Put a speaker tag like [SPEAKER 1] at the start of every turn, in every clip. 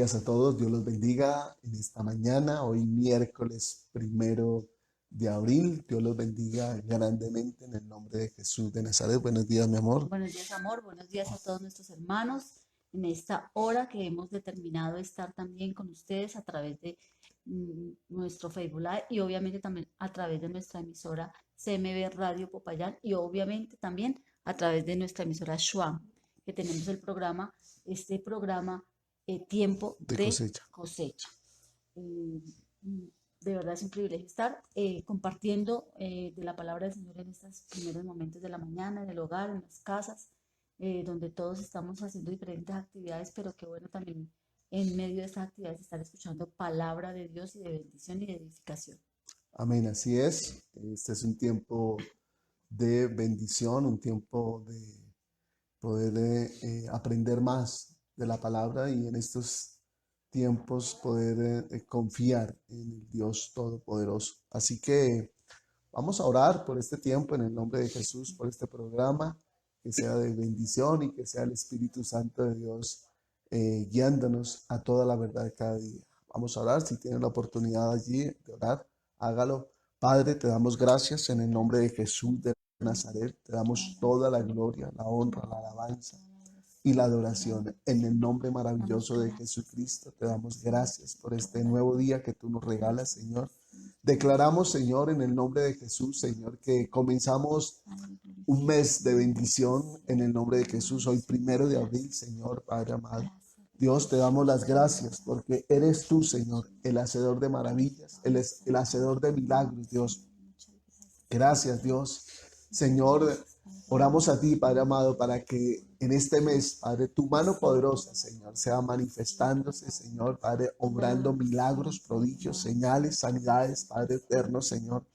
[SPEAKER 1] días a todos, Dios los bendiga en esta mañana, hoy miércoles 1 de abril, Dios los bendiga grandemente en el nombre de Jesús de Nazaret. Buenos días, mi amor.
[SPEAKER 2] Buenos días, amor. Buenos días a todos nuestros hermanos en esta hora que hemos determinado estar también con ustedes a través de nuestro Facebook Live y obviamente también a través de nuestra emisora CMB Radio Popayán y obviamente también a través de nuestra emisora Shuam, que tenemos este programa Tiempo
[SPEAKER 1] De
[SPEAKER 2] de
[SPEAKER 1] cosecha.
[SPEAKER 2] Cosecha. Eh, de verdad es un privilegio estar compartiendo de la palabra del Señor en estos primeros momentos de la mañana, en el hogar, en las casas, donde todos estamos haciendo diferentes actividades, pero que bueno también en medio de estas actividades estar escuchando palabra de Dios y de bendición y de edificación.
[SPEAKER 1] Amén, así es. Este es un tiempo de bendición, un tiempo de poder aprender más de la palabra y en estos tiempos poder confiar en el Dios Todopoderoso. Así que vamos a orar por este tiempo en el nombre de Jesús, por este programa, que sea de bendición y que sea el Espíritu Santo de Dios guiándonos a toda la verdad cada día. Vamos a orar, si tienen la oportunidad allí de orar, hágalo. Padre, te damos gracias en el nombre de Jesús de Nazaret, te damos toda la gloria, la honra, la alabanza y la adoración. En el nombre maravilloso de Jesucristo, te damos gracias por este nuevo día que tú nos regalas, Señor. Declaramos, Señor, en el nombre de Jesús, Señor, que comenzamos un mes de bendición en el nombre de Jesús. Hoy 1 de abril, Señor, Padre amado. Dios, te damos las gracias porque eres tú, Señor, el hacedor de maravillas, el hacedor de milagros, Dios. Gracias, Dios. Señor, oramos a ti, Padre amado, para que en este mes, Padre, tu mano poderosa, Señor, sea manifestándose, Señor, Padre, obrando milagros, prodigios, señales, sanidades, Padre eterno, Señor.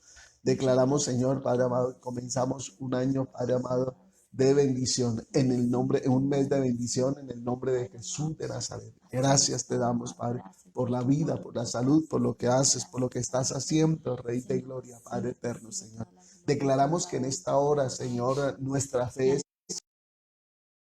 [SPEAKER 1] Declaramos, Señor, Padre amado, comenzamos un año, Padre amado, de bendición, en un mes de bendición, en el nombre de Jesús de Nazaret. Gracias te damos, Padre, por la vida, por la salud, por lo que haces, por lo que estás haciendo, Rey de Gloria, Padre eterno, Señor. Declaramos que en esta hora, Señor, nuestra fe es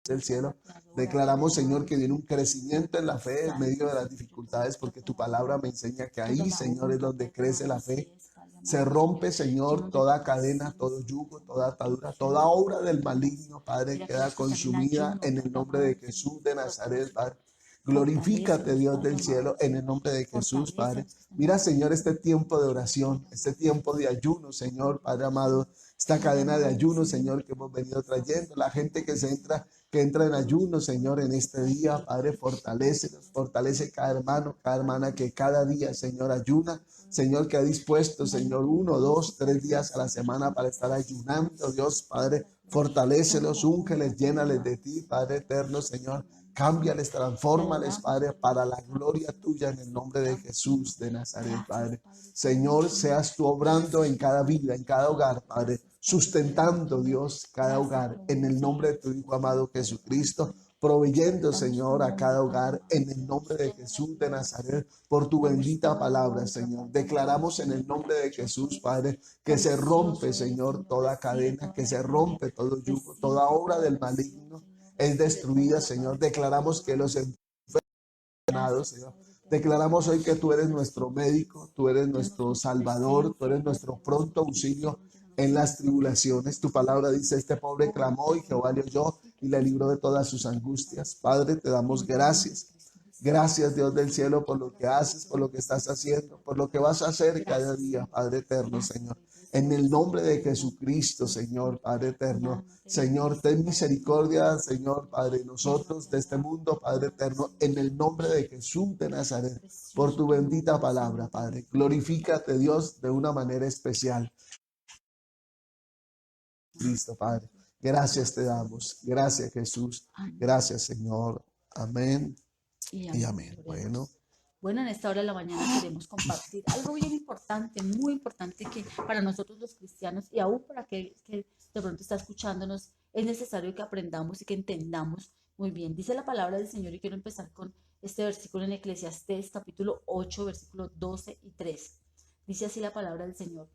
[SPEAKER 1] del cielo. Declaramos, Señor, que viene un crecimiento en la fe en medio de las dificultades, porque tu palabra me enseña que ahí, Señor, es donde crece la fe. Se rompe, Señor, toda cadena, todo yugo, toda atadura, toda obra del maligno, Padre, queda consumida en el nombre de Jesús de Nazaret, Padre. Glorifícate, Dios del cielo, en el nombre de Jesús, Padre. Mira, Señor, este tiempo de oración, este tiempo de ayuno, Señor, Padre amado, esta cadena de ayuno, Señor, que hemos venido trayendo. La gente que entra en ayuno, Señor, en este día, Padre, fortalece cada hermano, cada hermana que cada día, Señor, ayuna. Señor, que ha dispuesto, Señor, 1, 2, 3 días a la semana para estar ayunando. Dios, Padre, fortalécelos, úngeles, llénales de ti, Padre eterno, Señor. Cámbiales, transfórmales, Padre, para la gloria tuya en el nombre de Jesús de Nazaret, Padre. Señor, seas tú obrando en cada vida, en cada hogar, Padre, sustentando, Dios, cada hogar en el nombre de tu Hijo amado Jesucristo, proveyendo, Señor, a cada hogar en el nombre de Jesús de Nazaret, por tu bendita palabra, Señor. Declaramos en el nombre de Jesús, Padre, que se rompe, Señor, toda cadena, que se rompe todo yugo, toda obra del maligno es destruida, Señor. Declaramos que los enfermos, Señor. Declaramos hoy que tú eres nuestro médico, tú eres nuestro salvador, tú eres nuestro pronto auxilio en las tribulaciones. Tu palabra dice, este pobre clamó y Jehová le oyó y le libró de todas sus angustias. Padre, te damos gracias. Gracias, Dios del cielo, por lo que haces, por lo que estás haciendo, por lo que vas a hacer cada día, Padre eterno, Señor. En el nombre de Jesucristo, Señor, Padre eterno. Señor, ten misericordia, Señor, Padre, de nosotros, de este mundo, Padre eterno, en el nombre de Jesús de Nazaret, por tu bendita palabra, Padre. Glorifícate, Dios, de una manera especial. Cristo, Padre. Gracias te damos. Gracias, Jesús. Gracias, Señor. Amén y amén.
[SPEAKER 2] Bueno, en esta hora de la mañana queremos compartir algo bien importante, muy importante, que para nosotros los cristianos y aún para aquel que de pronto está escuchándonos, es necesario que aprendamos y que entendamos muy bien. Dice la palabra del Señor y quiero empezar con este versículo en Eclesiastés capítulo 8, versículos 12 y 13. Dice así la palabra del Señor.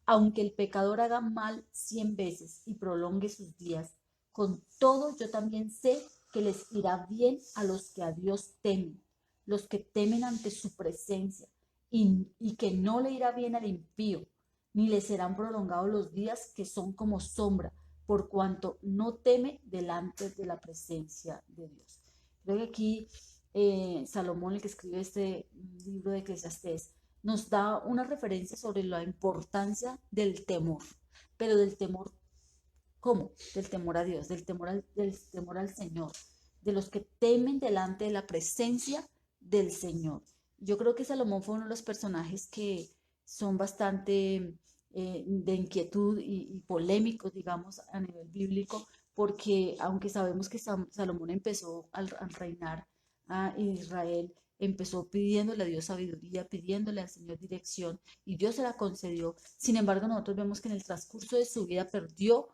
[SPEAKER 2] Aunque el pecador haga mal 100 veces y prolongue sus días, con todo yo también sé que les irá bien a los que a Dios temen, los que temen ante su presencia, y que no le irá bien al impío, ni le serán prolongados los días que son como sombra, por cuanto no teme delante de la presencia de Dios. Creo que aquí Salomón, el que escribe este libro de Eclesiastés, nos da una referencia sobre la importancia del temor, pero del temor, ¿cómo? Del temor a Dios, del temor al Señor, de los que temen delante de la presencia del Señor. Yo creo que Salomón fue uno de los personajes que son bastante de inquietud y polémicos, digamos, a nivel bíblico, porque aunque sabemos que Salomón empezó al reinar a Israel, empezó pidiéndole a Dios sabiduría, pidiéndole al Señor dirección, y Dios se la concedió. Sin embargo, nosotros vemos que en el transcurso de su vida perdió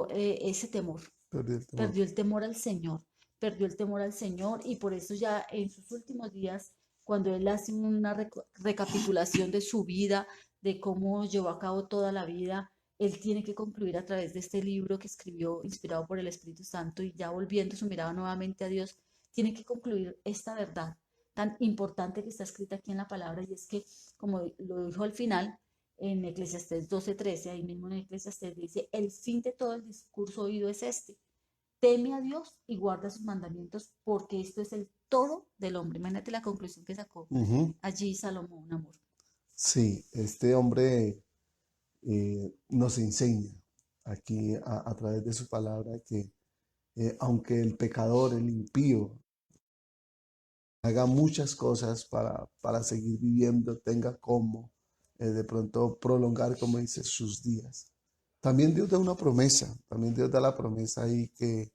[SPEAKER 2] ese temor,
[SPEAKER 1] Perdí el temor.
[SPEAKER 2] perdió el temor al Señor, perdió el temor al Señor, y por eso ya en sus últimos días, cuando él hace una recapitulación de su vida, de cómo llevó a cabo toda la vida, él tiene que concluir a través de este libro que escribió inspirado por el Espíritu Santo, y ya volviendo su mirada nuevamente a Dios, tiene que concluir esta verdad tan importante que está escrita aquí en la palabra, y es que, como lo dijo al final, en Eclesiastés 12:13, ahí mismo en Eclesiastés dice, el fin de todo el discurso oído es este: teme a Dios y guarda sus mandamientos, porque esto es el todo del hombre. Imagínate la conclusión que sacó
[SPEAKER 1] Ujú.
[SPEAKER 2] allí Salomón, amor.
[SPEAKER 1] Sí, este hombre nos enseña aquí a través de su palabra que aunque el pecador, el impío, haga muchas cosas para seguir viviendo, tenga como de pronto prolongar, como dice, sus días. También Dios da una promesa, también Dios da la promesa ahí que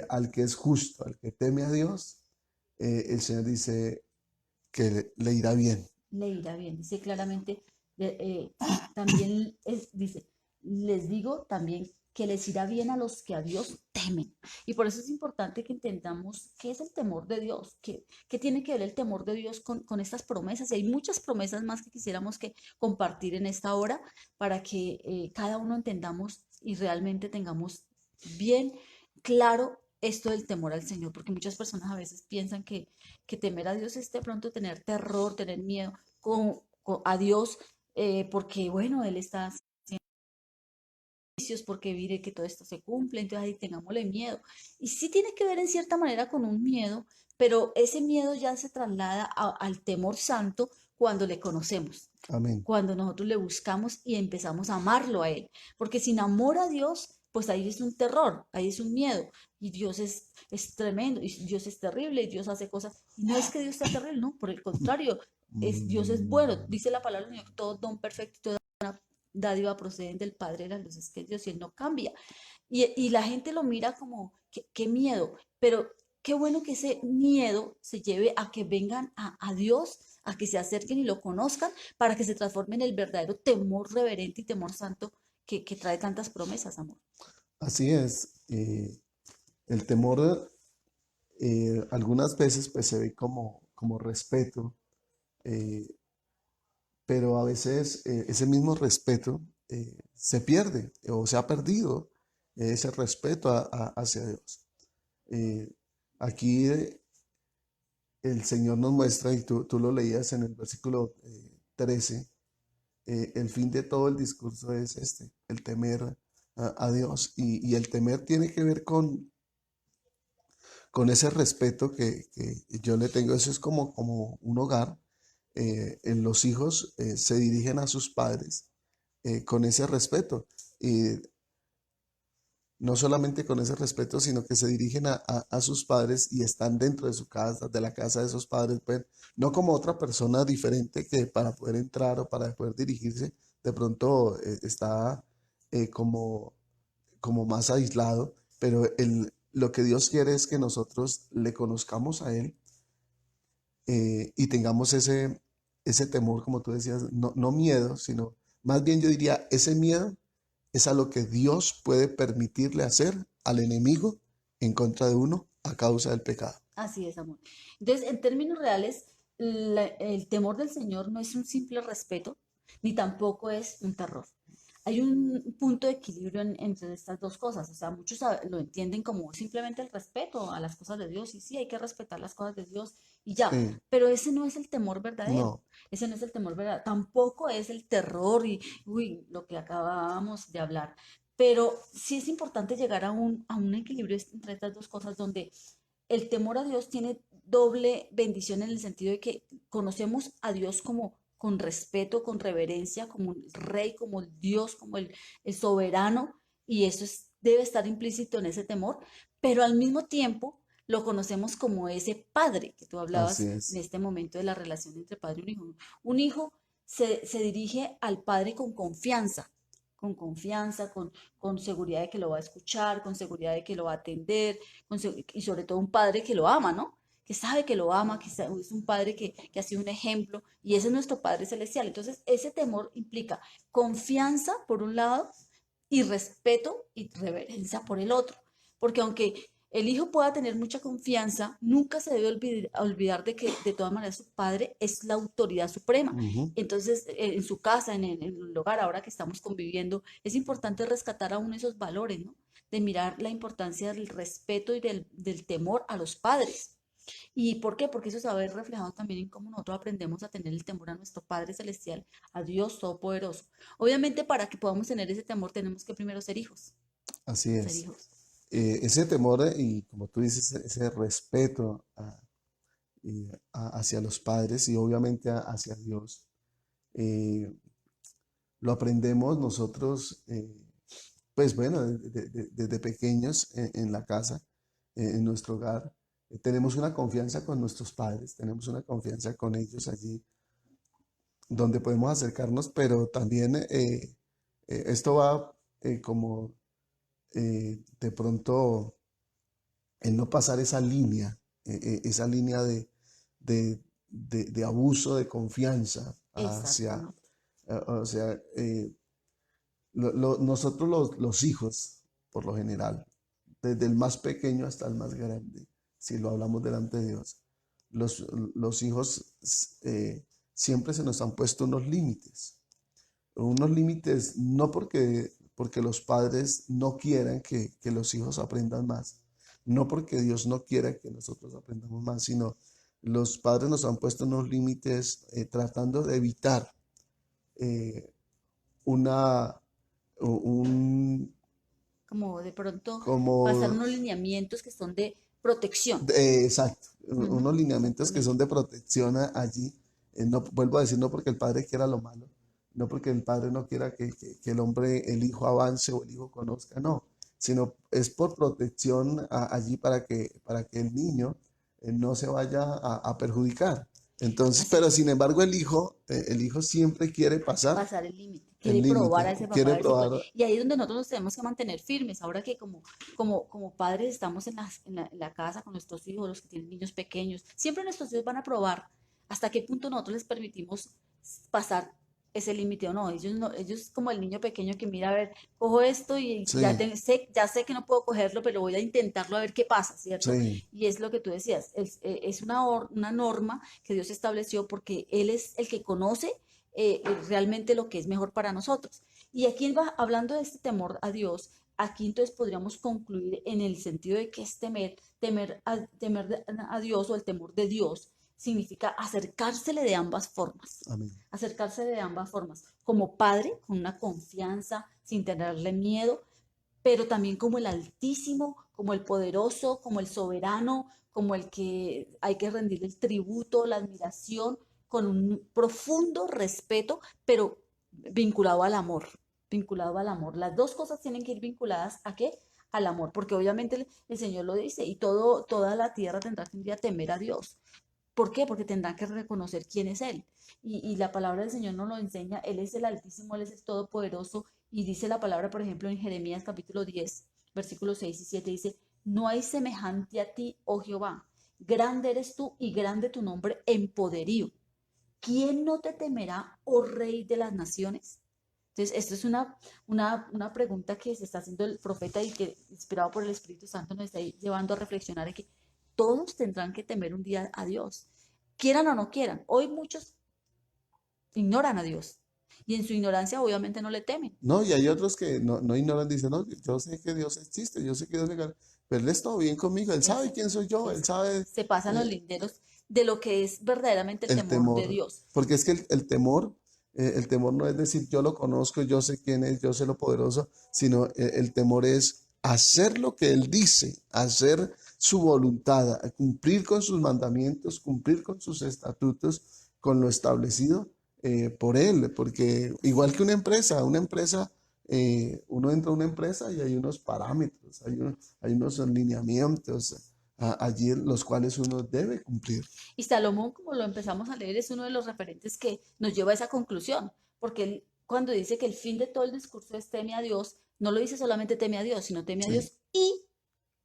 [SPEAKER 1] al que es justo, al que teme a Dios, el Señor dice que le irá bien.
[SPEAKER 2] Le irá bien. Dice claramente, de- eh, también dice, les digo también que les irá bien a los que a Dios temen. Y por eso es importante que entendamos qué es el temor de Dios, qué tiene que ver el temor de Dios con estas promesas. Y hay muchas promesas más que quisiéramos que compartir en esta hora para que cada uno entendamos y realmente tengamos bien claro esto del temor al Señor, porque muchas personas a veces piensan que temer a Dios es de pronto tener terror, tener miedo a Dios, porque bueno, Él está haciendo juicios, porque mire que todo esto se cumple, entonces ahí tengámosle miedo. Y sí tiene que ver en cierta manera con un miedo, pero ese miedo ya se traslada al temor santo cuando le conocemos,
[SPEAKER 1] Amén.
[SPEAKER 2] cuando nosotros le buscamos y empezamos a amarlo a Él. Porque sin amor a Dios, pues ahí es un terror, ahí es un miedo. Y Dios es tremendo, y Dios es terrible, y Dios hace cosas. Y no es que Dios sea terrible, no, por el contrario, Dios es bueno. Dice la palabra del Señor, todo don perfecto y toda dádiva proceden del Padre de las luces, que es Dios, y Él no cambia. Y la gente lo mira como, qué miedo, pero qué bueno que ese miedo se lleve a que vengan a Dios, a que se acerquen y lo conozcan, para que se transforme en el verdadero temor reverente y temor santo que trae tantas promesas, amor.
[SPEAKER 1] Así es. El temor algunas veces pues se ve como respeto, eh, pero a veces ese mismo respeto se pierde o se ha perdido ese respeto hacia Dios. Eh, Aquí el Señor nos muestra, y tú lo leías en el versículo 13, el fin de todo el discurso es este, el temer a Dios. Y el temer tiene que ver con ese respeto que yo le tengo. Eso es como un hogar. En los hijos se dirigen a sus padres con ese respeto. Y no solamente con ese respeto, sino que se dirigen a sus padres y están dentro de su casa, de la casa de esos padres, pues, no como otra persona diferente que para poder entrar o para poder dirigirse, de pronto está como más aislado, pero lo que Dios quiere es que nosotros le conozcamos a Él y tengamos ese temor, como tú decías, no miedo, sino más bien yo diría, ese miedo es a lo que Dios puede permitirle hacer al enemigo en contra de uno a causa del pecado.
[SPEAKER 2] Así es, amor. Entonces, en términos reales, el temor del Señor no es un simple respeto, ni tampoco es un terror. hay un punto de equilibrio entre estas dos cosas. O sea, muchos lo entienden como simplemente el respeto a las cosas de Dios. Y sí, hay que respetar las cosas de Dios y ya.
[SPEAKER 1] Sí,
[SPEAKER 2] Pero ese no es el temor verdadero.
[SPEAKER 1] no,
[SPEAKER 2] Ese no es el temor verdadero. Tampoco es el terror y, uy, lo que acabábamos de hablar. Pero sí es importante llegar a un equilibrio entre estas dos cosas donde el temor a Dios tiene doble bendición en el sentido de que conocemos a Dios como con respeto, con reverencia, como el rey, como el Dios, como el soberano, y eso debe estar implícito en ese temor, pero al mismo tiempo lo conocemos como ese padre que tú
[SPEAKER 1] así
[SPEAKER 2] hablabas en
[SPEAKER 1] es.
[SPEAKER 2] este momento de la relación entre padre y un hijo. Un hijo se dirige al padre con seguridad de que lo va a escuchar, con seguridad de que lo va a atender, y sobre todo un padre que lo ama, ¿no? Que sabe que lo ama, que es un padre que ha sido un ejemplo, y ese es nuestro Padre Celestial. Entonces, ese temor implica confianza por un lado y respeto y reverencia por el otro. Porque aunque el hijo pueda tener mucha confianza, nunca se debe olvidar de que de todas maneras su padre es la autoridad suprema.
[SPEAKER 1] Ujú.
[SPEAKER 2] Entonces, en su casa, en el hogar, ahora que estamos conviviendo, es importante rescatar aún esos valores, ¿no? De mirar la importancia del respeto y del temor a los padres. ¿Y por qué? Porque eso se va a ver reflejado también en cómo nosotros aprendemos a tener el temor a nuestro Padre Celestial, a Dios Todopoderoso. Obviamente, para que podamos tener ese temor, tenemos que primero ser hijos,
[SPEAKER 1] Así
[SPEAKER 2] ser
[SPEAKER 1] es.
[SPEAKER 2] hijos.
[SPEAKER 1] Ese temor y como tú dices, ese respeto hacia los padres y obviamente hacia Dios, eh, lo aprendemos nosotros, pues bueno, desde pequeños en la casa, en nuestro hogar. Tenemos una confianza con nuestros padres, tenemos una confianza con ellos allí donde podemos acercarnos, pero también esto va como de pronto el no pasar esa línea de abuso de confianza hacia,
[SPEAKER 2] Exactamente.
[SPEAKER 1] o sea, nosotros los hijos, por lo general, desde el más pequeño hasta el más grande, si lo hablamos delante de Dios, los, los hijos siempre se nos han puesto unos límites no porque los padres no quieran que los hijos aprendan más, no porque Dios no quiera que nosotros aprendamos más, sino los padres nos han puesto unos límites tratando de evitar eh, una, un,
[SPEAKER 2] Como de pronto pasar
[SPEAKER 1] como,
[SPEAKER 2] unos lineamientos que son de protección.
[SPEAKER 1] exacto,
[SPEAKER 2] Ujú,
[SPEAKER 1] unos lineamientos que son
[SPEAKER 2] exactamente.
[SPEAKER 1] de protección allí. No, vuelvo a decir, no porque el padre quiera lo malo, no porque el padre no quiera que el hombre, el hijo avance o el hijo conozca, no, sino es por protección allí para que el niño no se vaya a perjudicar. Entonces,
[SPEAKER 2] Así
[SPEAKER 1] pero
[SPEAKER 2] es.
[SPEAKER 1] sin embargo el hijo siempre quiere pasar
[SPEAKER 2] Pasar el límite,
[SPEAKER 1] el
[SPEAKER 2] quiere probar a
[SPEAKER 1] límite,
[SPEAKER 2] ese papá a
[SPEAKER 1] quiere
[SPEAKER 2] ver si puede.
[SPEAKER 1] probar.
[SPEAKER 2] Y ahí es donde nosotros nos tenemos que mantener firmes. Ahora que como padres estamos en la casa con nuestros hijos, los que tienen niños pequeños, siempre nuestros hijos van a probar hasta qué punto nosotros les permitimos pasar ese límite o no. Ellos como el niño pequeño que mira a ver, cojo esto y ya,
[SPEAKER 1] Sí,
[SPEAKER 2] ya sé que no puedo cogerlo, pero voy a intentarlo a ver qué pasa, ¿cierto?
[SPEAKER 1] sí,
[SPEAKER 2] Y es lo que tú decías, es una norma que Dios estableció porque Él es el que conoce realmente lo que es mejor para nosotros. Y aquí hablando de este temor a Dios, aquí entonces podríamos concluir en el sentido de que es temer a Dios o el temor de Dios significa acercársele de ambas formas,
[SPEAKER 1] amén.
[SPEAKER 2] acercarse de ambas formas, como padre, con una confianza, sin tenerle miedo, pero también como el Altísimo, como el poderoso, como el soberano, como el que hay que rendirle el tributo, la admiración, con un profundo respeto, pero vinculado al amor, vinculado al amor. Las dos cosas tienen que ir vinculadas a qué? Al amor, porque obviamente el Señor lo dice y toda la tierra tendrá que un día temer a Dios. ¿Por qué? Porque tendrán que reconocer quién es Él. Y la palabra del Señor nos lo enseña. Él es el Altísimo, Él es el Todopoderoso. Y dice la palabra, por ejemplo, en Jeremías capítulo 10 versículos 6 y 7 dice, no hay semejante a ti, oh Jehová. Grande eres tú y grande tu nombre en poderío. ¿Quién no te temerá, oh Rey de las naciones? Entonces, esto es una pregunta que se está haciendo el profeta y que, inspirado por el Espíritu Santo, nos está llevando a reflexionar en que todos tendrán que temer un día a Dios, quieran o no quieran. Hoy muchos ignoran a Dios, Y en su ignorancia obviamente no le temen.
[SPEAKER 1] No, y hay otros que no ignoran, dicen, no, yo sé que Dios existe, yo sé que Dios me gana, pero Él está bien conmigo, Él sabe
[SPEAKER 2] Eso,
[SPEAKER 1] quién soy yo, Él
[SPEAKER 2] eso.
[SPEAKER 1] sabe
[SPEAKER 2] Se pasan los
[SPEAKER 1] eh,
[SPEAKER 2] linderos de lo que es verdaderamente el
[SPEAKER 1] el
[SPEAKER 2] temor de
[SPEAKER 1] temor,
[SPEAKER 2] Dios.
[SPEAKER 1] porque es que el temor no es decir yo lo conozco, yo sé quién es, yo sé lo poderoso, sino el temor es hacer lo que Él dice, hacer su voluntad, cumplir con sus mandamientos, cumplir con sus estatutos, con lo establecido por Él, porque igual que
[SPEAKER 2] Sí.
[SPEAKER 1] una empresa, uno entra a una empresa y hay unos parámetros, hay unos lineamientos allí los cuales uno debe cumplir.
[SPEAKER 2] Y Salomón, como lo empezamos a leer, es uno de los referentes que nos lleva a esa conclusión, porque él, cuando dice que el fin de todo el discurso es teme a Dios, no lo dice solamente teme a Dios, sino teme a
[SPEAKER 1] Sí,
[SPEAKER 2] Dios y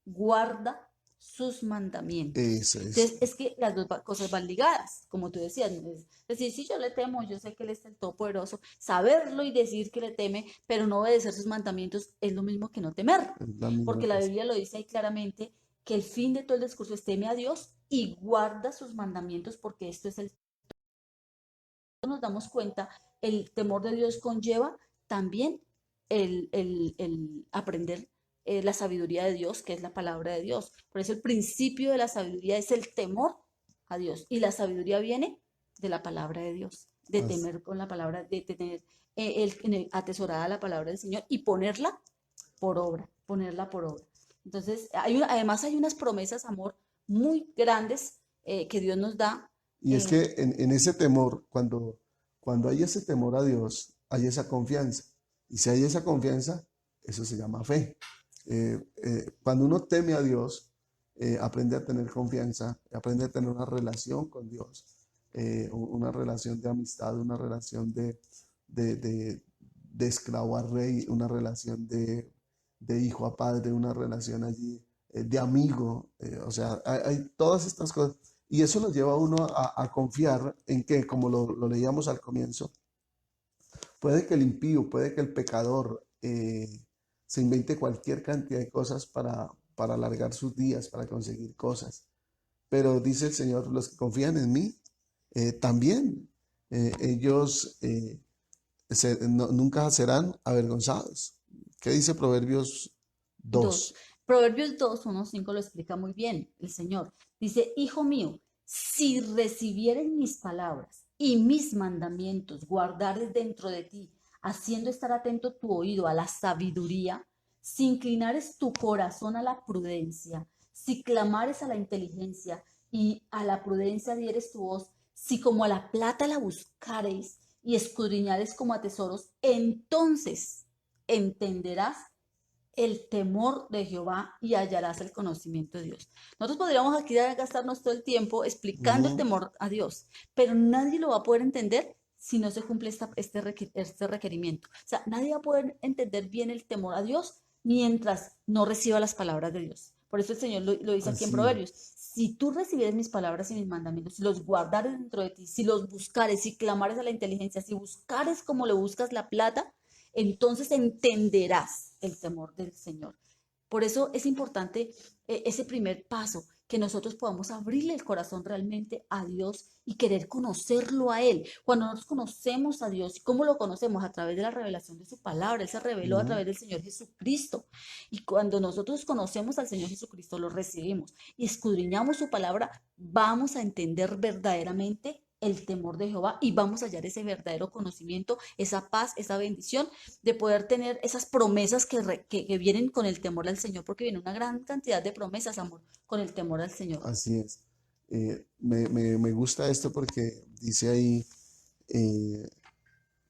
[SPEAKER 2] guarda sus mandamientos.
[SPEAKER 1] eso es.
[SPEAKER 2] Entonces, es que las dos cosas van ligadas, como tú decías. Es decir, si yo le temo, yo sé que Él es el Todopoderoso, saberlo y decir que le teme, pero no obedecer sus mandamientos es lo mismo que no temer,
[SPEAKER 1] Es la misma
[SPEAKER 2] porque la
[SPEAKER 1] cosa.
[SPEAKER 2] Biblia lo dice ahí claramente que el fin de todo el discurso es teme a Dios y guarda sus mandamientos, porque esto es el nos damos cuenta, el temor de Dios conlleva también el aprender la sabiduría de Dios, que es la palabra de Dios. Por eso el principio de la sabiduría es el temor a Dios. Y la sabiduría viene de la palabra de Dios, de
[SPEAKER 1] As-
[SPEAKER 2] temer con la palabra, de tener atesorada la palabra del Señor y ponerla por obra. Entonces, además hay unas promesas, amor, muy grandes que Dios nos da.
[SPEAKER 1] Y es
[SPEAKER 2] eh,
[SPEAKER 1] que en ese temor, cuando hay ese temor a Dios, hay esa confianza. Y si hay esa confianza, eso se llama fe. Cuando uno teme a Dios, aprende a tener confianza, aprende a tener una relación con Dios, una relación de amistad, una relación de, de, de esclavo a rey, una relación de hijo a padre, una relación allí de amigo. O sea, hay todas estas cosas. Y eso lo lleva a uno a confiar en que, como lo leíamos al comienzo, puede que el impío, puede que el pecador se invente cualquier cantidad de cosas para alargar sus días, para conseguir cosas. Pero dice el Señor, los que confían en mí, también ellos nunca serán avergonzados. ¿Qué dice Proverbios
[SPEAKER 2] Dos.
[SPEAKER 1] 2?
[SPEAKER 2] Proverbios 2, 1, 5 lo explica muy bien el Señor. Dice, hijo mío, si recibieres mis palabras y mis mandamientos, guardares dentro de ti, haciendo estar atento tu oído a la sabiduría, si inclinares tu corazón a la prudencia, si clamares a la inteligencia y a la prudencia dieres tu voz, si como a la plata la buscareis y escudriñares como a tesoros, entonces entenderás el temor de Jehová y hallarás el conocimiento de Dios. Nosotros podríamos aquí gastarnos todo el tiempo explicando el
[SPEAKER 1] Ujú.
[SPEAKER 2] temor a Dios, pero nadie lo va a poder entender si no se cumple este requerimiento. O sea, nadie va a poder entender bien el temor a Dios mientras no reciba las palabras de Dios. Por eso el Señor lo dice aquí en
[SPEAKER 1] Así
[SPEAKER 2] Proverbios. Si tú recibieres mis palabras y mis mandamientos, si los guardares dentro de ti, si los buscares, si clamares a la inteligencia, si buscares como le buscas la plata, entonces entenderás el temor del Señor. Por eso es importante ese primer paso, que nosotros podamos abrirle el corazón realmente a Dios y querer conocerlo a Él. Cuando nosotros conocemos a Dios, ¿cómo lo conocemos? A través de la revelación de su palabra. Él se reveló a
[SPEAKER 1] Ujú.
[SPEAKER 2] través del Señor Jesucristo. Y cuando nosotros conocemos al Señor Jesucristo, lo recibimos y escudriñamos su palabra, vamos a entender verdaderamente el temor de Jehová y vamos a hallar ese verdadero conocimiento, esa paz, esa bendición de poder tener esas promesas que vienen con el temor al Señor, porque viene una gran cantidad de promesas, amor, con el temor al Señor.
[SPEAKER 1] Así es. Me gusta esto porque dice ahí, eh,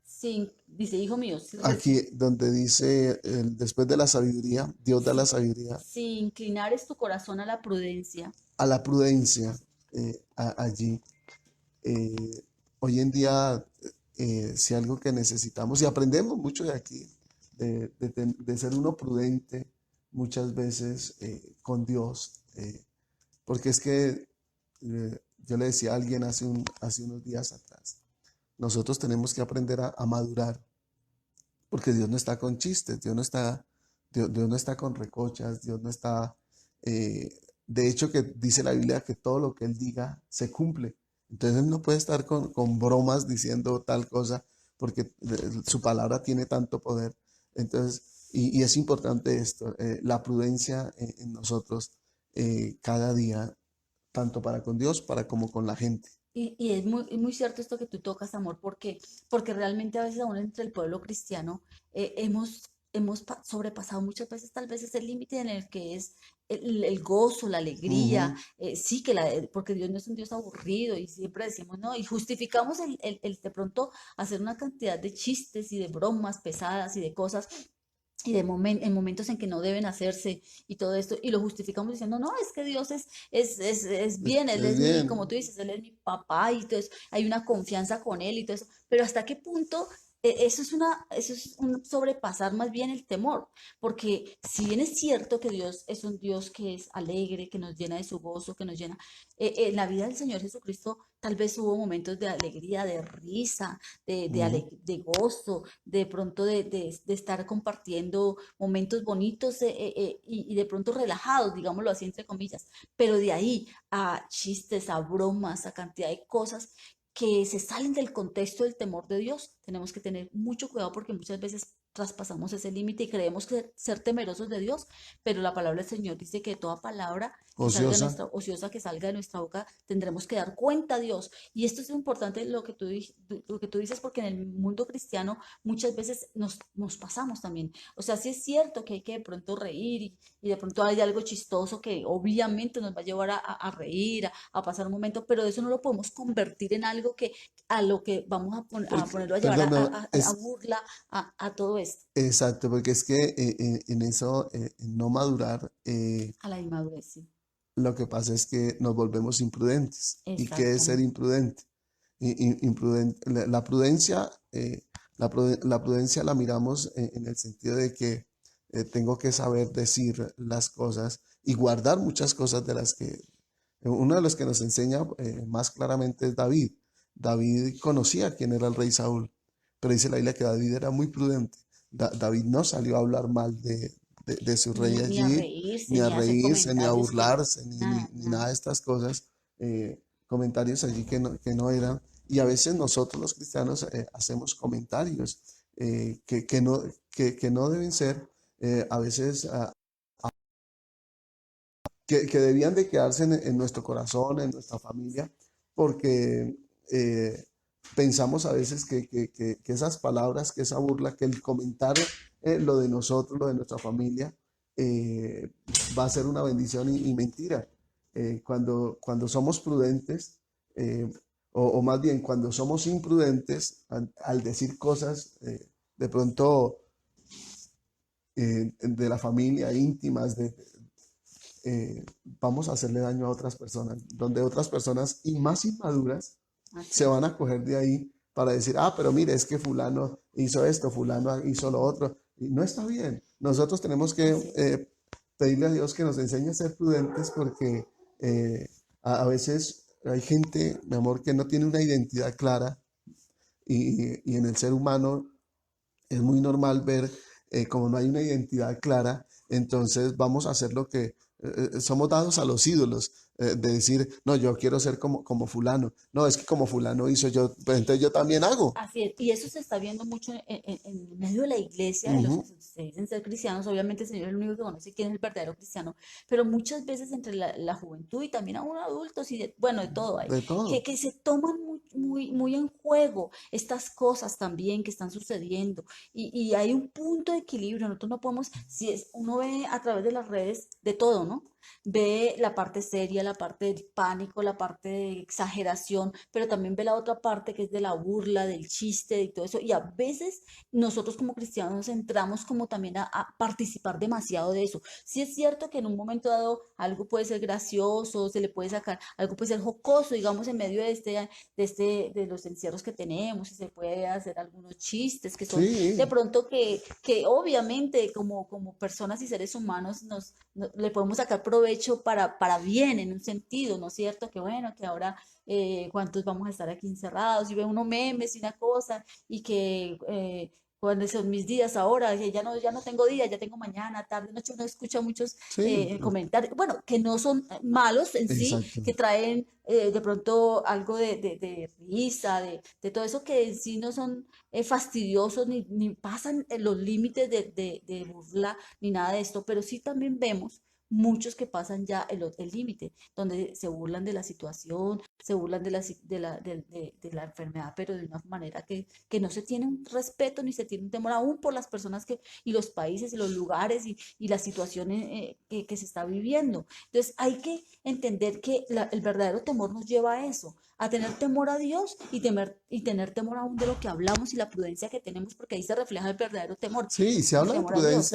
[SPEAKER 2] Sí, dice, hijo mío, si,
[SPEAKER 1] aquí donde dice, después de la sabiduría, Dios da la
[SPEAKER 2] si,
[SPEAKER 1] sabiduría
[SPEAKER 2] si inclinares tu corazón a la prudencia,
[SPEAKER 1] a la prudencia allí. Eh, Hoy en día, si algo que necesitamos, y aprendemos mucho de aquí, de ser uno prudente muchas veces con Dios, porque es que yo le decía a alguien hace unos días atrás, nosotros tenemos que aprender a madurar, porque Dios no está con chistes, Dios no está con recochas, Dios no está, eh, de hecho que dice la Biblia que todo lo que Él diga se cumple. Entonces Él no puede estar con bromas diciendo tal cosa, porque su palabra tiene tanto poder. Entonces, y es importante esto, la prudencia en nosotros cada día, tanto para con Dios, para como con la gente.
[SPEAKER 2] Y es muy cierto esto que tú tocas, amor, porque realmente a veces aún entre el pueblo cristiano hemos sobrepasado muchas veces tal vez ese límite en el que es el gozo, la alegría,
[SPEAKER 1] Ujú.
[SPEAKER 2] sí que porque Dios no es un Dios aburrido y siempre decimos, no, y justificamos el de pronto hacer una cantidad de chistes y de bromas pesadas y de cosas y en momentos en que no deben hacerse y todo esto, y lo justificamos diciendo, no, es que Dios es bien, Él
[SPEAKER 1] Es
[SPEAKER 2] es mi, como
[SPEAKER 1] bien.
[SPEAKER 2] tú dices, Él es mi papá y todo eso, hay una confianza con Él y todo eso, pero ¿hasta qué punto eso es un sobrepasar más bien el temor? Porque si bien es cierto que Dios es un Dios que es alegre, que nos llena de su gozo, que nos llena, en la vida del Señor Jesucristo tal vez hubo momentos de alegría, de risa,
[SPEAKER 1] Ujú.
[SPEAKER 2] de gozo, de pronto de estar compartiendo momentos bonitos y de pronto relajados, digámoslo así, entre comillas, pero de ahí a chistes, a bromas, a cantidad de cosas que se salen del contexto del temor de Dios, tenemos que tener mucho cuidado porque muchas veces traspasamos ese límite y creemos que ser temerosos de Dios, pero la palabra del Señor dice que toda palabra que salga de
[SPEAKER 1] Ociosa.
[SPEAKER 2] nuestra ociosa, que salga de nuestra boca, tendremos que dar cuenta a Dios. Y esto es importante lo que tú dices, porque en el mundo cristiano muchas veces nos pasamos también. O sea, sí es cierto que hay que de pronto reír y de pronto hay algo chistoso que obviamente nos va a llevar a reír, a pasar un momento, pero eso no lo podemos convertir en algo que a lo que vamos a
[SPEAKER 1] Porque,
[SPEAKER 2] ponerlo a llevar
[SPEAKER 1] perdón,
[SPEAKER 2] a
[SPEAKER 1] es
[SPEAKER 2] burla, a todo esto,
[SPEAKER 1] exacto, porque es que en eso, en no madurar,
[SPEAKER 2] a la inmadurez, sí.
[SPEAKER 1] lo que pasa es que nos volvemos imprudentes. ¿Y qué es ser
[SPEAKER 2] Exactamente.
[SPEAKER 1] imprudente? La prudencia, la prudencia la miramos en el sentido de que tengo que saber decir las cosas y guardar muchas cosas de las que uno de los que nos enseña más claramente es David. David conocía quién era el rey Saúl, pero dice la Biblia que David era muy prudente. David no salió a hablar mal de su rey
[SPEAKER 2] Ni a
[SPEAKER 1] allí,
[SPEAKER 2] reírse,
[SPEAKER 1] ni a
[SPEAKER 2] ni a hacer
[SPEAKER 1] reírse, ni a
[SPEAKER 2] comentarios que,
[SPEAKER 1] burlarse,
[SPEAKER 2] nada,
[SPEAKER 1] ni
[SPEAKER 2] nada.
[SPEAKER 1] nada de estas cosas, comentarios allí que no eran. Y a veces nosotros los cristianos hacemos comentarios que no deben ser, a veces que debían de quedarse en nuestro corazón, en nuestra familia, porque eh, pensamos a veces que esas palabras, que esa burla, que el comentar lo de nosotros, lo de nuestra familia, eh, va a ser una bendición y mentira. Cuando somos prudentes, eh, o más bien cuando somos imprudentes al decir cosas de pronto de la familia, íntimas, vamos a hacerle daño a otras personas, donde otras personas y más inmaduras
[SPEAKER 2] Así
[SPEAKER 1] se
[SPEAKER 2] es.
[SPEAKER 1] van a coger de ahí para decir, ah, pero mire, es que fulano hizo esto, fulano hizo lo otro, y no está bien. Nosotros tenemos que
[SPEAKER 2] Así es.
[SPEAKER 1] pedirle a Dios que nos enseñe a ser prudentes porque a veces hay gente, mi amor, que no tiene una identidad clara y en el ser humano es muy normal ver como no hay una identidad clara, entonces vamos a hacer lo que somos dados a los ídolos, de decir, no, yo quiero ser como fulano, no, es que como fulano hizo yo, pues entonces yo también hago.
[SPEAKER 2] Así es, y eso se está viendo mucho en medio de la iglesia, de los que
[SPEAKER 1] Ujú.
[SPEAKER 2] se dicen ser cristianos. Obviamente el Señor es el único que conoce quién es el verdadero cristiano, pero muchas veces entre la juventud y también aún adultos y bueno, de todo hay,
[SPEAKER 1] De todo.
[SPEAKER 2] que se toman muy en juego estas cosas también que están sucediendo y hay un punto de equilibrio. Nosotros no podemos, si es, uno ve a través de las redes de todo, ¿no? Ve la parte seria, la parte del pánico, la parte de exageración, pero también ve la otra parte que es de la burla, del chiste y todo eso. Y a veces nosotros como cristianos entramos como también a participar demasiado de eso. Sí es cierto que en un momento dado algo puede ser gracioso, se le puede sacar, algo puede ser jocoso, digamos, en medio de los encierros que tenemos, y se puede hacer algunos chistes que son de
[SPEAKER 1] Sí,
[SPEAKER 2] pronto que obviamente como personas y seres humanos le podemos sacar provecho para bien en un sentido, ¿no es cierto? Que bueno, que ahora cuántos vamos a estar aquí encerrados y ve uno memes y una cosa y que cuáles son mis días ahora, que ya no tengo días, ya tengo mañana, tarde, noche, uno escucha muchos
[SPEAKER 1] Sí,
[SPEAKER 2] comentarios, bueno, que no son malos en sí,
[SPEAKER 1] exacto.
[SPEAKER 2] que traen de pronto algo de risa, de todo eso que en sí no son fastidiosos ni pasan los límites de burla ni nada de esto, pero sí también vemos muchos que pasan ya el límite, donde se burlan de la situación, se burlan de la enfermedad, pero de una manera que no se tiene un respeto ni se tiene un temor aún por las personas y los países y los lugares y las situaciones que se está viviendo. Entonces hay que entender que el verdadero temor nos lleva a eso, a tener temor a Dios y tener temor aún de lo que hablamos y la prudencia que tenemos, porque ahí se refleja el verdadero temor,
[SPEAKER 1] Sí, si
[SPEAKER 2] el
[SPEAKER 1] habla de
[SPEAKER 2] temor a Dios,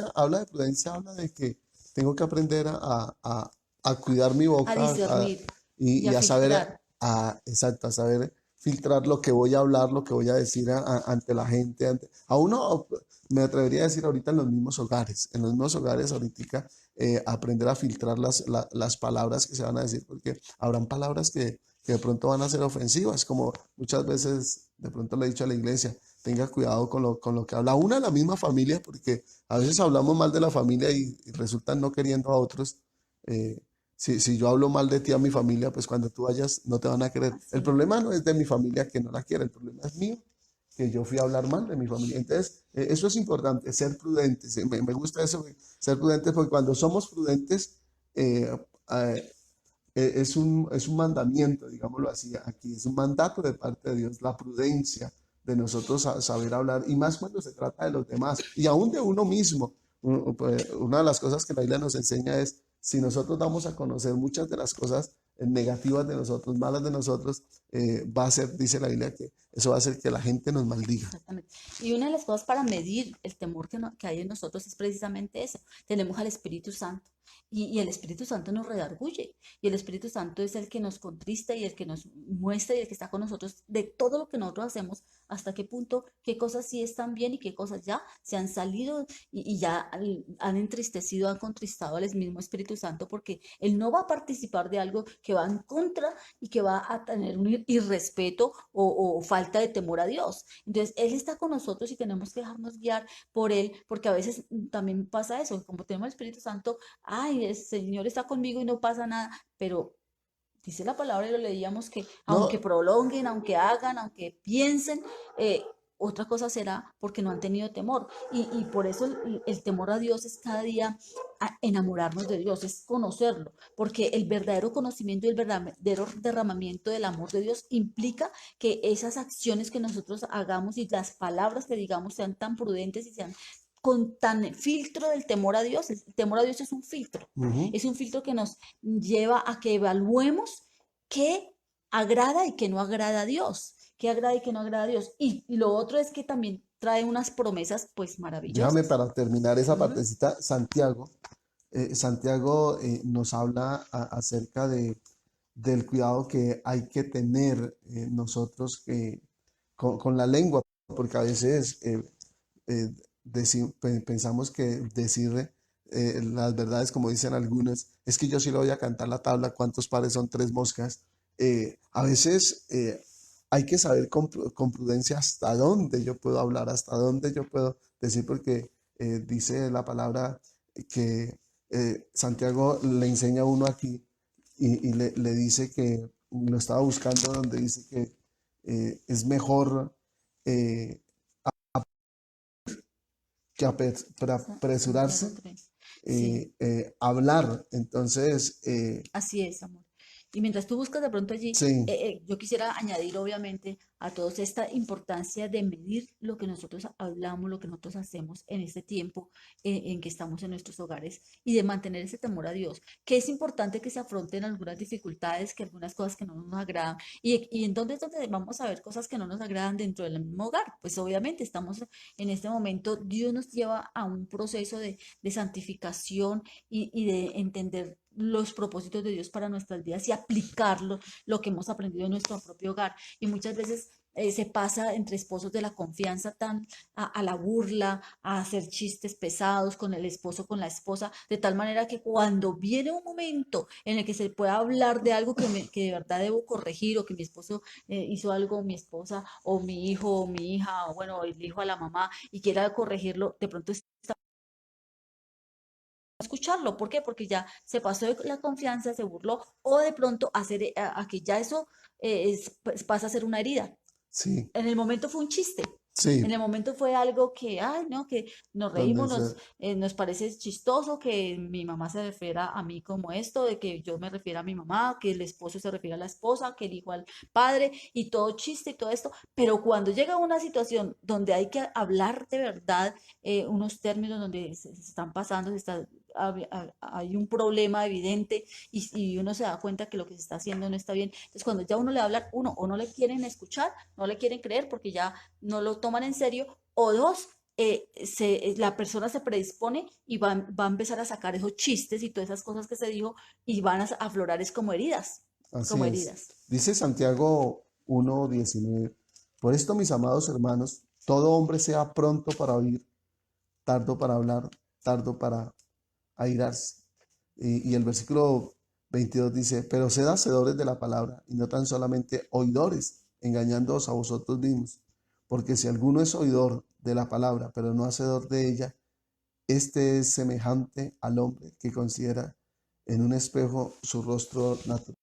[SPEAKER 1] prudencia, habla de que tengo que aprender a cuidar mi
[SPEAKER 2] a
[SPEAKER 1] boca
[SPEAKER 2] discernir y
[SPEAKER 1] y
[SPEAKER 2] a
[SPEAKER 1] a saber,
[SPEAKER 2] filtrar.
[SPEAKER 1] exacto, a saber filtrar lo que voy a hablar, lo que voy a decir ante la gente. A uno, me atrevería a decir ahorita en los mismos hogares ahorita, aprender a filtrar las palabras que se van a decir, porque habrán palabras que de pronto van a ser ofensivas, como muchas veces de pronto le he dicho a la iglesia tenga cuidado con lo que habla una de la misma familia, porque a veces hablamos mal de la familia y resultan no queriendo a otros. Eh, si yo hablo mal de ti a mi familia, pues cuando tú vayas no te van a querer. El
[SPEAKER 2] Así,
[SPEAKER 1] problema no es de mi familia que no la quiere, el problema es mío, que yo fui a hablar mal de mi familia. Entonces, eso es importante, ser prudentes. Me gusta eso, ser prudentes, porque cuando somos prudentes, eh, eh, es un mandamiento, digámoslo así, aquí es un mandato de parte de Dios, la prudencia de nosotros saber hablar, y más cuando se trata de los demás, y aún de uno mismo. Pues, una de las cosas que la Biblia nos enseña es, si nosotros damos a conocer muchas de las cosas negativas de nosotros, malas de nosotros, va a ser, dice la Biblia, que eso va a hacer que la gente nos maldiga.
[SPEAKER 2] exactamente. Y una de las cosas para medir el temor que hay en nosotros es precisamente eso. Tenemos al Espíritu Santo y el Espíritu Santo nos redarguye y el Espíritu Santo es el que nos contrista y el que nos muestra y el que está con nosotros de todo lo que nosotros hacemos, hasta qué punto, qué cosas sí están bien y qué cosas ya se han salido y ya han entristecido, han contristado al mismo Espíritu Santo porque Él no va a participar de algo que va en contra y que va a tener un irrespeto o falta de temor a Dios. Entonces, Él está con nosotros y tenemos que dejarnos guiar por Él, porque a veces también pasa eso, como tenemos el Espíritu Santo, ay, el Señor está conmigo y no pasa nada, pero dice la palabra y lo leíamos que aunque
[SPEAKER 1] No,
[SPEAKER 2] prolonguen, aunque hagan, aunque piensen, eh, otra cosa será porque no han tenido temor. Y por eso el temor a Dios es cada día enamorarnos de Dios, es conocerlo, porque el verdadero conocimiento y el verdadero derramamiento del amor de Dios implica que esas acciones que nosotros hagamos y las palabras que digamos sean tan prudentes y sean con tan filtro del temor a Dios. El temor a Dios
[SPEAKER 1] ujú.
[SPEAKER 2] es un filtro que nos lleva a que evaluemos qué agrada y qué no agrada a Dios, qué agrada y qué no agrada a Dios. Y lo otro es que también trae unas promesas pues
[SPEAKER 1] Déjame
[SPEAKER 2] maravillosas.
[SPEAKER 1] para terminar esa
[SPEAKER 2] Ujú.
[SPEAKER 1] partecita, Santiago nos habla acerca del cuidado que hay que tener nosotros con la lengua, porque a veces eh, pensamos que decir las verdades, como dicen algunos, es que yo sí le voy a cantar la tabla, ¿cuántos pares son tres moscas? A veces hay que saber con prudencia hasta dónde yo puedo hablar, hasta dónde yo puedo decir, porque dice la palabra que Santiago le enseña a uno aquí y le dice que lo estaba buscando donde dice que es mejor eh, que
[SPEAKER 2] Santiago
[SPEAKER 1] apresurarse
[SPEAKER 2] 3. Sí.
[SPEAKER 1] hablar. Entonces,
[SPEAKER 2] Así es, amor. Y mientras tú buscas de pronto allí,
[SPEAKER 1] sí,
[SPEAKER 2] yo quisiera añadir obviamente a todos esta importancia de medir lo que nosotros hablamos, lo que nosotros hacemos en este tiempo en que estamos en nuestros hogares y de mantener ese temor a Dios, que es importante que se afronten algunas dificultades, que algunas cosas que no nos agradan. Y en dónde es donde vamos a ver cosas que no nos agradan dentro del mismo hogar. Pues obviamente estamos en este momento, Dios nos lleva a un proceso de santificación y de entender los propósitos de Dios para nuestras vidas y aplicarlo, lo que hemos aprendido en nuestro propio hogar. Y muchas veces se pasa entre esposos de la confianza tan a la burla, a hacer chistes pesados con el esposo, con la esposa, de tal manera que cuando viene un momento en el que se pueda hablar de algo que de verdad debo corregir, o que mi esposo hizo algo, mi esposa o mi hijo o mi hija, o bueno, el hijo a la mamá, y quiera corregirlo, de pronto escucharlo. ¿Por qué? Porque ya se pasó de la confianza, se burló, o de pronto hacer a que ya eso pues, pasa a ser una herida.
[SPEAKER 1] Sí,
[SPEAKER 2] En el momento fue un chiste. En
[SPEAKER 1] sí,
[SPEAKER 2] el momento fue algo que, ay, no, que nos
[SPEAKER 1] donde
[SPEAKER 2] reímos, nos parece chistoso que mi mamá se refiera a mí como esto, de que yo me refiera a mi mamá, que el esposo se refiere a la esposa, que el hijo al padre, y todo chiste y todo esto. Pero cuando llega una situación donde hay que hablar de verdad, unos términos donde se están pasando, hay un problema evidente y uno se da cuenta que lo que se está haciendo no está bien. Entonces, cuando ya uno le habla, uno, o no le quieren escuchar, no le quieren creer porque ya no lo toman en serio, o dos, la persona se predispone y va a empezar a sacar esos chistes y todas esas cosas que se dijo y van a aflorar es como heridas,
[SPEAKER 1] así
[SPEAKER 2] como
[SPEAKER 1] es.
[SPEAKER 2] heridas.
[SPEAKER 1] Dice Santiago 1:19. Por esto, mis amados hermanos, todo hombre sea pronto para oír, tardo para hablar, tardo para airarse. Y el versículo 22 dice, pero sed hacedores de la palabra y no tan solamente oidores, engañándoos a vosotros mismos. Porque si alguno es oidor de la palabra, pero no hacedor de ella, este es semejante al hombre que considera en un espejo su rostro natural.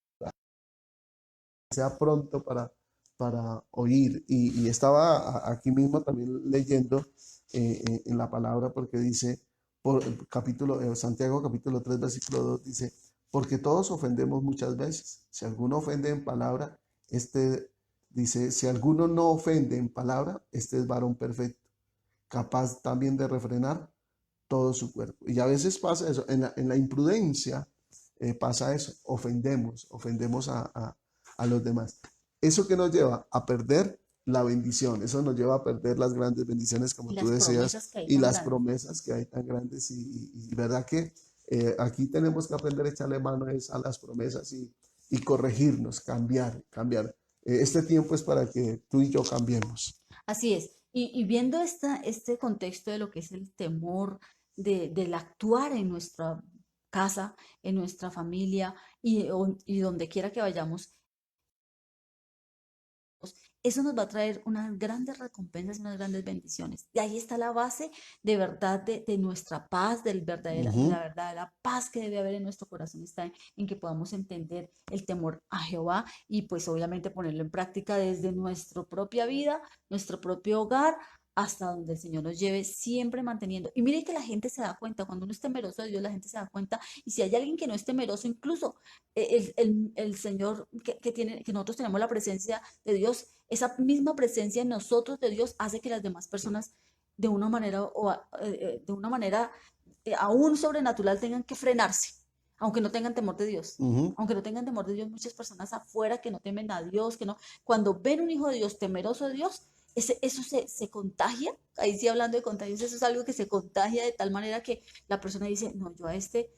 [SPEAKER 1] Sea pronto para oír. Y estaba aquí mismo también leyendo en la palabra porque dice, por capítulo, Santiago capítulo 3 versículo 2 dice, porque todos ofendemos muchas veces. Si alguno ofende en palabra, este dice, si alguno no ofende en palabra, este es varón perfecto, capaz también de refrenar todo su cuerpo. Y a veces pasa eso, en la imprudencia pasa eso, ofendemos a los demás. ¿Eso que nos lleva? A perder la bendición, eso nos lleva a perder las grandes bendiciones, como
[SPEAKER 2] Y
[SPEAKER 1] tú
[SPEAKER 2] las
[SPEAKER 1] decías,
[SPEAKER 2] promesas que hay
[SPEAKER 1] y
[SPEAKER 2] tan
[SPEAKER 1] las
[SPEAKER 2] grandes.
[SPEAKER 1] promesas que hay tan grandes. Y verdad que aquí tenemos que aprender a echarle mano a las promesas y corregirnos, cambiar. Este tiempo es para que tú y yo cambiemos.
[SPEAKER 2] Así es. Y viendo este contexto de lo que es el temor del actuar en nuestra casa, en nuestra familia y donde quiera que vayamos, eso nos va a traer unas grandes recompensas y unas grandes bendiciones. Y ahí está la base de verdad de nuestra paz, de la
[SPEAKER 1] Ujú,
[SPEAKER 2] verdadera paz que debe haber en nuestro corazón, está en que podamos entender el temor a Jehová y pues obviamente ponerlo en práctica desde nuestra propia vida, nuestro propio hogar, hasta donde el Señor nos lleve, siempre manteniendo. Y mire que la gente se da cuenta, cuando uno es temeroso de Dios, la gente se da cuenta, y si hay alguien que no es temeroso, incluso el Señor que nosotros tenemos la presencia de Dios, esa misma presencia en nosotros de Dios hace que las demás personas de una manera de una manera aún sobrenatural tengan que frenarse, aunque no tengan temor de Dios.
[SPEAKER 1] ujú.
[SPEAKER 2] Aunque no tengan temor de Dios, muchas personas afuera que no temen a Dios, que no, cuando ven un hijo de Dios temeroso de Dios, eso se contagia, ahí sí hablando de contagios, eso es algo que se contagia de tal manera que la persona dice, no, yo a este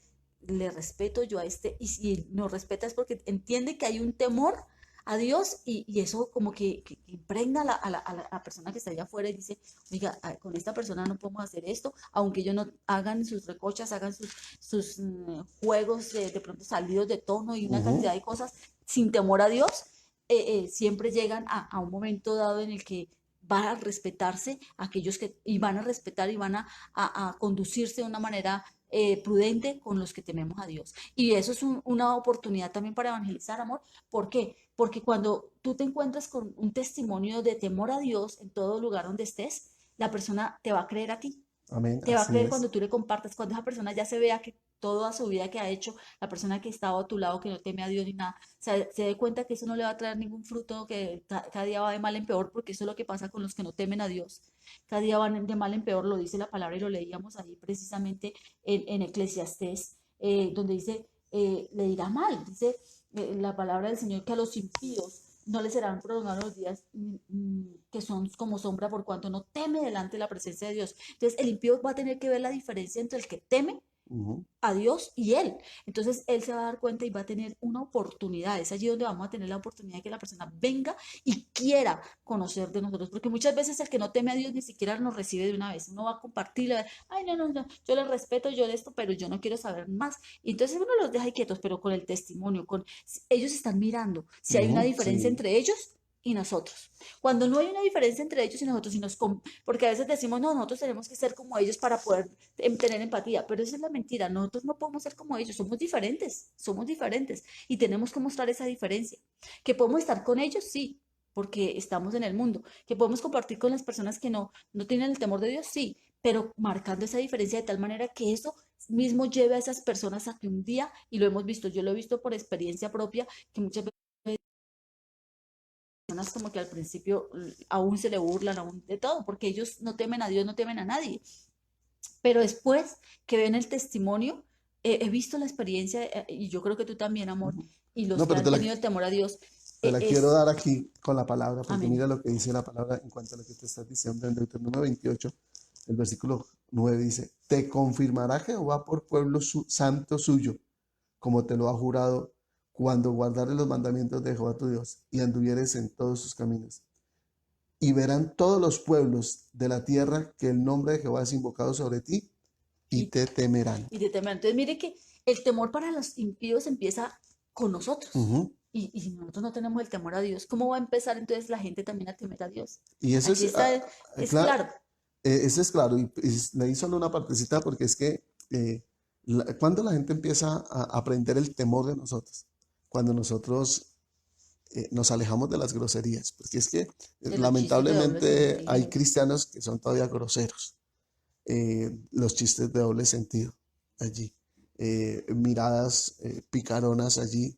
[SPEAKER 2] le respeto, yo a este, y si no respeta es porque entiende que hay un temor a Dios y eso como que impregna a la persona que está allá afuera y dice, oiga, con esta persona no podemos hacer esto, aunque ellos no hagan sus recochas, hagan sus juegos de pronto salidos de tono y una
[SPEAKER 1] Ujú,
[SPEAKER 2] cantidad de cosas sin temor a Dios, siempre llegan a un momento dado en el que van a respetarse aquellos que, y van a respetar y van a conducirse de una manera prudente con los que tememos a Dios. Y eso es una oportunidad también para evangelizar, amor. ¿Por qué? Porque cuando tú te encuentras con un testimonio de temor a Dios en todo lugar donde estés, la persona te va a creer a ti,
[SPEAKER 1] amén,
[SPEAKER 2] te va a
[SPEAKER 1] así
[SPEAKER 2] creer
[SPEAKER 1] es.
[SPEAKER 2] cuando tú le compartas, cuando esa persona ya se vea que toda su vida que ha hecho, la persona que estaba a tu lado, que no teme a Dios ni nada, se dé cuenta que eso no le va a traer ningún fruto, que cada día va de mal en peor, porque eso es lo que pasa con los que no temen a Dios. Cada día van de mal en peor, lo dice la palabra y lo leíamos ahí precisamente en Eclesiastés, donde dice, le dirá mal, dice la palabra del Señor que a los impíos no les serán prolongados los días que son como sombra por cuanto no teme delante de la presencia de Dios. Entonces el impío va a tener que ver la diferencia entre el que teme
[SPEAKER 1] Ujú.
[SPEAKER 2] a Dios y Él. Entonces Él se va a dar cuenta y va a tener una oportunidad. Es allí donde vamos a tener la oportunidad de que la persona venga y quiera conocer de nosotros, porque muchas veces el que no teme a Dios ni siquiera nos recibe de una vez. Uno va a compartir, ay, no, no, no, yo le respeto, yo de esto, pero yo no quiero saber más. Y entonces uno los deja ahí quietos, pero con el testimonio, ellos están mirando si hay una
[SPEAKER 1] Ujú,
[SPEAKER 2] diferencia
[SPEAKER 1] sí,
[SPEAKER 2] entre ellos y nosotros. Cuando no hay una diferencia entre ellos y nosotros, porque a veces decimos, no, nosotros tenemos que ser como ellos para poder tener empatía, pero esa es la mentira, nosotros no podemos ser como ellos, somos diferentes y tenemos que mostrar esa diferencia. Que podemos estar con ellos, sí, porque estamos en el mundo, que podemos compartir con las personas que no tienen el temor de Dios, sí, pero marcando esa diferencia de tal manera que eso mismo lleve a esas personas a que un día, y lo hemos visto, yo lo he visto por experiencia propia, que muchas veces personas como que al principio aún se le burlan, aún de todo, porque ellos no temen a Dios, no temen a nadie, pero después que ven el testimonio, he visto la experiencia, y yo creo que tú también, amor,
[SPEAKER 1] ujú.
[SPEAKER 2] y los
[SPEAKER 1] No,
[SPEAKER 2] que
[SPEAKER 1] pero
[SPEAKER 2] han tenido el temor a Dios,
[SPEAKER 1] te la quiero
[SPEAKER 2] es,
[SPEAKER 1] dar aquí con la palabra, porque
[SPEAKER 2] amén.
[SPEAKER 1] mira lo que dice la palabra en cuanto a lo que te estás diciendo en Deuteronomio 28, el versículo 9 dice, te confirmará Jehová por pueblo santo suyo, como te lo ha jurado, cuando guardares los mandamientos de Jehová tu Dios y anduvieres en todos sus caminos. Y verán todos los pueblos de la tierra que el nombre de Jehová es invocado sobre ti y
[SPEAKER 2] Y,
[SPEAKER 1] te temerán.
[SPEAKER 2] y de temer. Entonces, mire que el temor para los impíos empieza con nosotros.
[SPEAKER 1] Ujú.
[SPEAKER 2] Y si nosotros no tenemos el temor a Dios, ¿cómo va a empezar entonces la gente también a temer a Dios?
[SPEAKER 1] Y eso
[SPEAKER 2] Allí
[SPEAKER 1] es,
[SPEAKER 2] está, es
[SPEAKER 1] claro,
[SPEAKER 2] claro.
[SPEAKER 1] eso es claro. Y leí solo una partecita porque es que cuando la gente empieza a aprender el temor de nosotros, cuando nosotros nos alejamos de las groserías, porque es que
[SPEAKER 2] De los chistes de doble
[SPEAKER 1] lamentablemente hay
[SPEAKER 2] sentido.
[SPEAKER 1] cristianos que son todavía groseros, los chistes de doble sentido allí, miradas picaronas allí,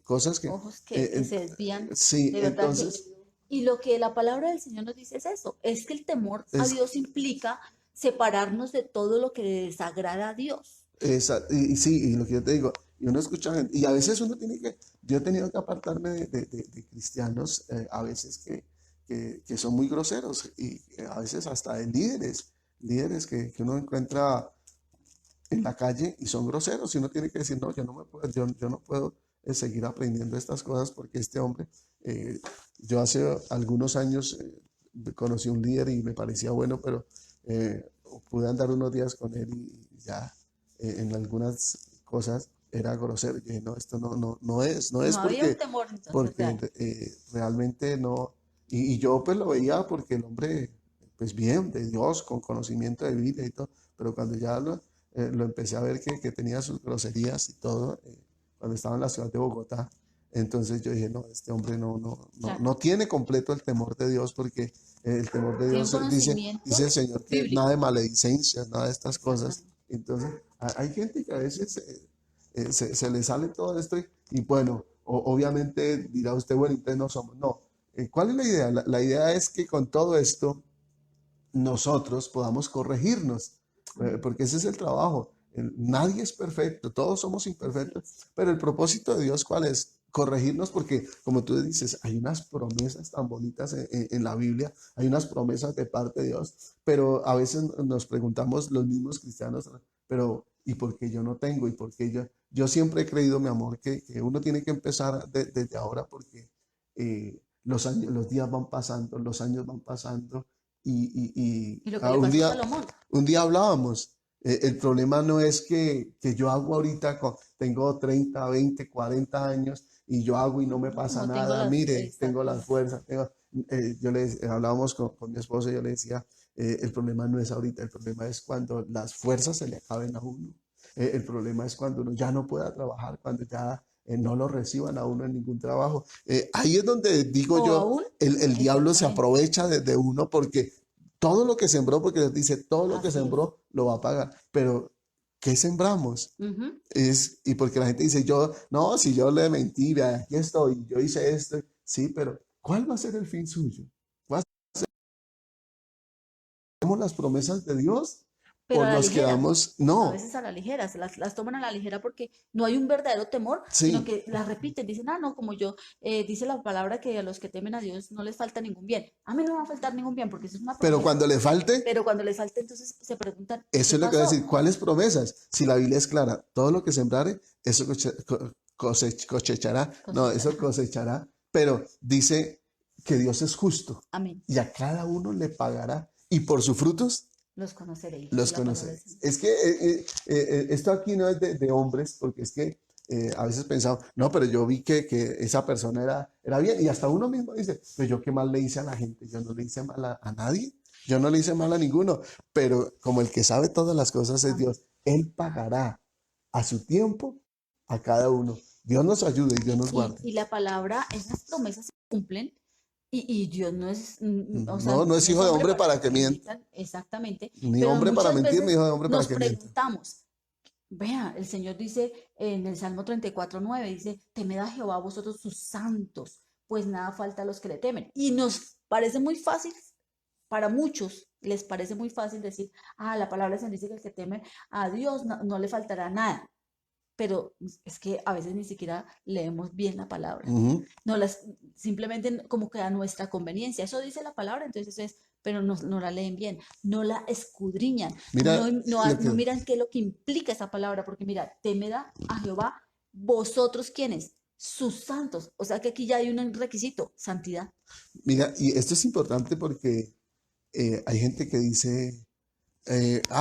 [SPEAKER 1] cosas que,
[SPEAKER 2] Ojos que
[SPEAKER 1] en-
[SPEAKER 2] se desvían,
[SPEAKER 1] sí,
[SPEAKER 2] de verdad que...
[SPEAKER 1] entonces,
[SPEAKER 2] Y lo que la palabra del Señor nos dice es eso, es que el temor a
[SPEAKER 1] es,
[SPEAKER 2] Dios implica separarnos de todo lo que le desagrada a Dios.
[SPEAKER 1] y sí, y lo que yo te digo, y uno escucha gente, y a veces uno tiene que, yo he tenido que apartarme de cristianos, a veces que son muy groseros, y a veces hasta de líderes que uno encuentra en la calle y son groseros y uno tiene que decir, no, yo no me puedo, yo no puedo seguir aprendiendo estas cosas porque este hombre, eh, yo hace algunos años conocí un líder y me parecía bueno, pero eh, pude andar unos días con él y ya en algunas cosas era grosero. Yo dije, no, esto no
[SPEAKER 2] No
[SPEAKER 1] es
[SPEAKER 2] había un
[SPEAKER 1] porque,
[SPEAKER 2] temor entonces
[SPEAKER 1] porque
[SPEAKER 2] real.
[SPEAKER 1] realmente no. Y yo pues lo veía porque el hombre, pues bien, de Dios, con conocimiento de vida y todo, pero cuando ya lo empecé a ver que tenía sus groserías y todo, cuando estaba en la ciudad de Bogotá. Entonces yo dije, no, este hombre
[SPEAKER 2] Claro,
[SPEAKER 1] no tiene completo el temor de Dios porque el temor de
[SPEAKER 2] tiene un
[SPEAKER 1] Dios dice
[SPEAKER 2] conocimiento
[SPEAKER 1] el Señor que nada
[SPEAKER 2] bíblico.
[SPEAKER 1] de maledicencias, nada de estas cosas.
[SPEAKER 2] Exactamente.
[SPEAKER 1] Entonces hay gente que a veces se le sale todo esto y bueno, obviamente dirá usted, bueno, entonces no somos. No, ¿cuál es la idea? La idea es que con todo esto nosotros podamos corregirnos,
[SPEAKER 2] Amén.
[SPEAKER 1] porque ese es el trabajo. Nadie es perfecto, todos somos
[SPEAKER 2] Así
[SPEAKER 1] imperfectos,
[SPEAKER 2] es.
[SPEAKER 1] pero el propósito de Dios, ¿cuál es? Corregirnos porque, como tú dices, hay unas promesas tan bonitas en la Biblia, hay unas promesas de parte de Dios, pero a veces nos preguntamos los mismos cristianos, pero ¿y por qué yo no tengo? ¿Y por qué yo? Yo siempre he creído, mi amor, que uno tiene que empezar desde ahora porque los años, los días van pasando, los años van pasando
[SPEAKER 2] Y lo que le pasó a Salomón.
[SPEAKER 1] un día hablábamos, el problema no es que yo hago ahorita, tengo 30 20 40 años y yo hago y no me pasa
[SPEAKER 2] No tengo
[SPEAKER 1] nada,
[SPEAKER 2] las,
[SPEAKER 1] mire, tengo las
[SPEAKER 2] exactamente.
[SPEAKER 1] fuerzas, hablábamos con mi esposo y yo le decía, el problema no es ahorita, el problema es cuando las fuerzas se le acaben a uno. El problema es cuando uno ya no pueda trabajar, cuando ya no lo reciban a uno en ningún trabajo. Ahí es donde digo
[SPEAKER 2] O
[SPEAKER 1] yo,
[SPEAKER 2] aún,
[SPEAKER 1] el diablo se
[SPEAKER 2] exactamente.
[SPEAKER 1] aprovecha de uno porque todo lo que sembró, porque les dice, todo lo que
[SPEAKER 2] Así es.
[SPEAKER 1] sembró lo va a pagar. Pero, ¿qué sembramos?
[SPEAKER 2] Ujú.
[SPEAKER 1] Y porque la gente dice, yo, no, si yo le mentí, vea, aquí estoy, yo hice esto. Sí, pero ¿cuál va a ser el fin suyo? ¿Cuáles son las promesas de Dios?
[SPEAKER 2] pero
[SPEAKER 1] o
[SPEAKER 2] a la
[SPEAKER 1] nos
[SPEAKER 2] ligera.
[SPEAKER 1] quedamos,
[SPEAKER 2] A
[SPEAKER 1] no,
[SPEAKER 2] veces a la ligera, las toman a la ligera porque no hay un verdadero temor, sino
[SPEAKER 1] sí,
[SPEAKER 2] que las repiten, dicen, ah, no, como yo, dice la palabra que a los que temen a Dios no les falta ningún bien. A mí no me va a faltar ningún bien porque eso es una
[SPEAKER 1] pero
[SPEAKER 2] promesa,
[SPEAKER 1] cuando le falte,
[SPEAKER 2] pero cuando les falta entonces se preguntan,
[SPEAKER 1] eso
[SPEAKER 2] ¿qué
[SPEAKER 1] es lo que va a decir.
[SPEAKER 2] pasó?
[SPEAKER 1] ¿Cuáles promesas? Si la Biblia es clara, todo lo que sembrare, eso cosechará. No, eso
[SPEAKER 2] Cosechará.
[SPEAKER 1] cosechará. Pero dice que Dios es justo
[SPEAKER 2] Amén.
[SPEAKER 1] y a cada uno le pagará. Y por sus frutos
[SPEAKER 2] Los conoceréis, dice
[SPEAKER 1] los
[SPEAKER 2] la palabra del
[SPEAKER 1] conoceréis.
[SPEAKER 2] Señor.
[SPEAKER 1] Es que esto aquí no es de hombres, porque es que a veces pensamos, no, pero yo vi que esa persona era bien. Y hasta uno mismo dice, pero yo qué mal le hice a la gente. Yo no le hice mal a nadie. Yo no le hice mal a ninguno. Pero como el que sabe todas las cosas es
[SPEAKER 2] Amén.
[SPEAKER 1] Dios, Él pagará a su tiempo a cada uno. Dios nos ayude y Dios nos guarde.
[SPEAKER 2] Y la palabra, esas promesas se cumplen y Dios no es, o sea,
[SPEAKER 1] No, no es
[SPEAKER 2] no es
[SPEAKER 1] hijo de
[SPEAKER 2] hombre
[SPEAKER 1] hombre
[SPEAKER 2] para
[SPEAKER 1] para
[SPEAKER 2] que
[SPEAKER 1] que mienta,
[SPEAKER 2] mientan exactamente,
[SPEAKER 1] ni
[SPEAKER 2] pero
[SPEAKER 1] hombre para
[SPEAKER 2] muchas
[SPEAKER 1] mentir, ni
[SPEAKER 2] veces
[SPEAKER 1] hijo de hombre para
[SPEAKER 2] nos
[SPEAKER 1] que mienta.
[SPEAKER 2] preguntamos, vea, el Señor dice en el Salmo 34:9, dice, temed a Jehová vosotros sus santos, pues nada falta a los que le temen. Y nos parece muy fácil, para muchos les parece muy fácil decir, ah, la palabra del Señor dice que el que teme a Dios no le faltará nada, pero es que a veces ni siquiera leemos bien la palabra.
[SPEAKER 1] Ujú.
[SPEAKER 2] No las, simplemente como que a nuestra conveniencia. Eso dice la palabra, entonces es, pero no la leen bien, no la escudriñan,
[SPEAKER 1] Mira lo
[SPEAKER 2] no
[SPEAKER 1] que,
[SPEAKER 2] miran qué es lo que implica esa palabra, porque mira, temed a Jehová, vosotros quienes, sus santos. O sea que aquí ya hay un requisito, santidad.
[SPEAKER 1] mira, y esto es importante porque hay gente que dice,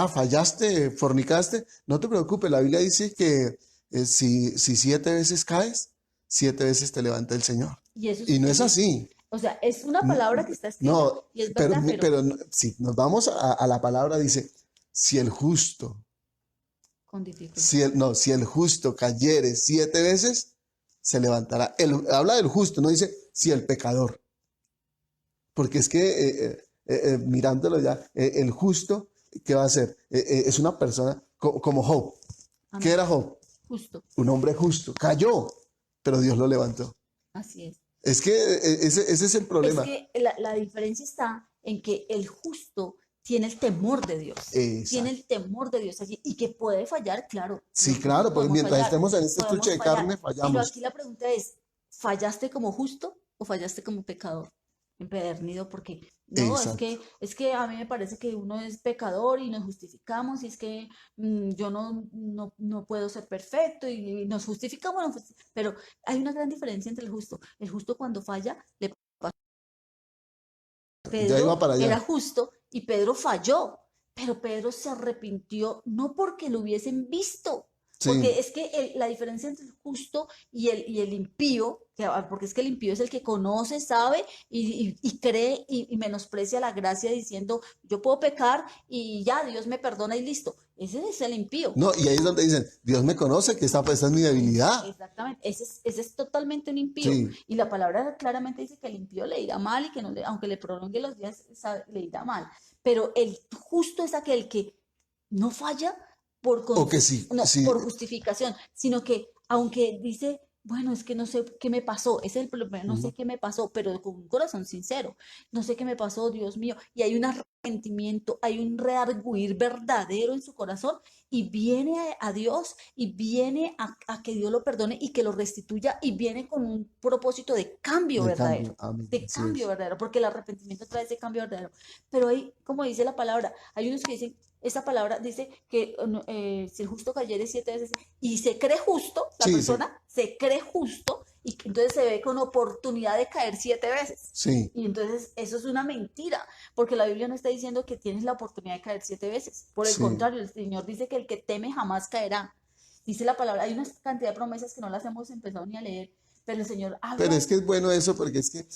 [SPEAKER 1] fallaste, fornicaste, no te preocupes, la Biblia dice que si 7 veces caes, 7 veces te levanta el Señor.
[SPEAKER 2] Y
[SPEAKER 1] Y no es
[SPEAKER 2] eso es,
[SPEAKER 1] así.
[SPEAKER 2] o sea, es una
[SPEAKER 1] N-
[SPEAKER 2] palabra que está escrita
[SPEAKER 1] No,
[SPEAKER 2] y es
[SPEAKER 1] pero,
[SPEAKER 2] verdad, pero
[SPEAKER 1] si nos vamos a la palabra, dice, si el justo,
[SPEAKER 2] con dificultad.
[SPEAKER 1] si el justo cayere 7 veces, se levantará. Habla del justo, no dice si el pecador. Porque es que mirándolo ya, el justo, ¿qué va a hacer? Es una persona como Job. ¿Qué
[SPEAKER 2] Amén.
[SPEAKER 1] era Job?
[SPEAKER 2] Justo,
[SPEAKER 1] Un hombre justo. Cayó, pero Dios lo levantó.
[SPEAKER 2] así es.
[SPEAKER 1] Es que ese es el
[SPEAKER 2] Es
[SPEAKER 1] problema.
[SPEAKER 2] que la diferencia está en que el justo tiene el temor de Dios, tiene
[SPEAKER 1] Exacto.
[SPEAKER 2] el temor de Dios allí y que puede fallar, claro,
[SPEAKER 1] Sí,
[SPEAKER 2] los justos
[SPEAKER 1] claro, porque mientras estemos en este estuche
[SPEAKER 2] podemos
[SPEAKER 1] de
[SPEAKER 2] fallar,
[SPEAKER 1] carne,
[SPEAKER 2] pero
[SPEAKER 1] fallamos.
[SPEAKER 2] aquí la pregunta es, ¿fallaste como justo o fallaste como pecador? Empedernido, porque no,
[SPEAKER 1] Exacto.
[SPEAKER 2] es que a mí me parece que uno es pecador y nos justificamos y es que yo no puedo ser perfecto y nos justificamos, pero hay una gran diferencia entre el justo. El justo cuando falla, le
[SPEAKER 1] Ya iba
[SPEAKER 2] Pedro
[SPEAKER 1] para
[SPEAKER 2] era
[SPEAKER 1] allá.
[SPEAKER 2] justo y Pedro falló, pero Pedro se arrepintió no porque lo hubiesen visto, porque
[SPEAKER 1] Sí.
[SPEAKER 2] es que la diferencia entre el justo y el impío, porque es que el impío es el que conoce, sabe y cree y menosprecia la gracia diciendo, yo puedo pecar y ya, Dios me perdona y listo. Ese es el impío.
[SPEAKER 1] No, y ahí es donde dicen, Dios me conoce, que esta es mi debilidad.
[SPEAKER 2] Exactamente, ese es totalmente un impío.
[SPEAKER 1] Sí.
[SPEAKER 2] Y la palabra claramente dice que el impío le irá mal y que no le, aunque le prolongue los días, le irá mal. Pero el justo es aquel que no falla
[SPEAKER 1] O que sí,
[SPEAKER 2] no,
[SPEAKER 1] sí.
[SPEAKER 2] por justificación, sino que aunque dice, bueno, es que no sé qué me pasó, ese es el problema, no sé
[SPEAKER 1] Ujú.
[SPEAKER 2] qué me pasó, pero con un corazón sincero, no sé qué me pasó, Dios mío, y hay un arrepentimiento, hay un redarguir verdadero en su corazón y viene a Dios y viene a que Dios lo perdone y que lo restituya y viene con un propósito
[SPEAKER 1] De cambio. Amén.
[SPEAKER 2] de
[SPEAKER 1] Así
[SPEAKER 2] cambio
[SPEAKER 1] es.
[SPEAKER 2] verdadero, porque el arrepentimiento trae ese cambio verdadero. Pero hay, como dice la palabra, hay unos que dicen, esta palabra dice que si el justo cayere 7 veces y se cree justo, la
[SPEAKER 1] Sí, sí.
[SPEAKER 2] persona se cree justo y entonces se ve con oportunidad de caer 7 veces.
[SPEAKER 1] Sí.
[SPEAKER 2] Y entonces eso es una mentira, porque la Biblia no está diciendo que tienes la oportunidad de caer 7 veces. Por el
[SPEAKER 1] Sí.
[SPEAKER 2] contrario, el Señor dice que el que teme jamás caerá. Dice la palabra, hay una cantidad de promesas que no las hemos empezado ni a leer, pero el Señor
[SPEAKER 1] Pero
[SPEAKER 2] habla
[SPEAKER 1] es que es bueno eso porque es que,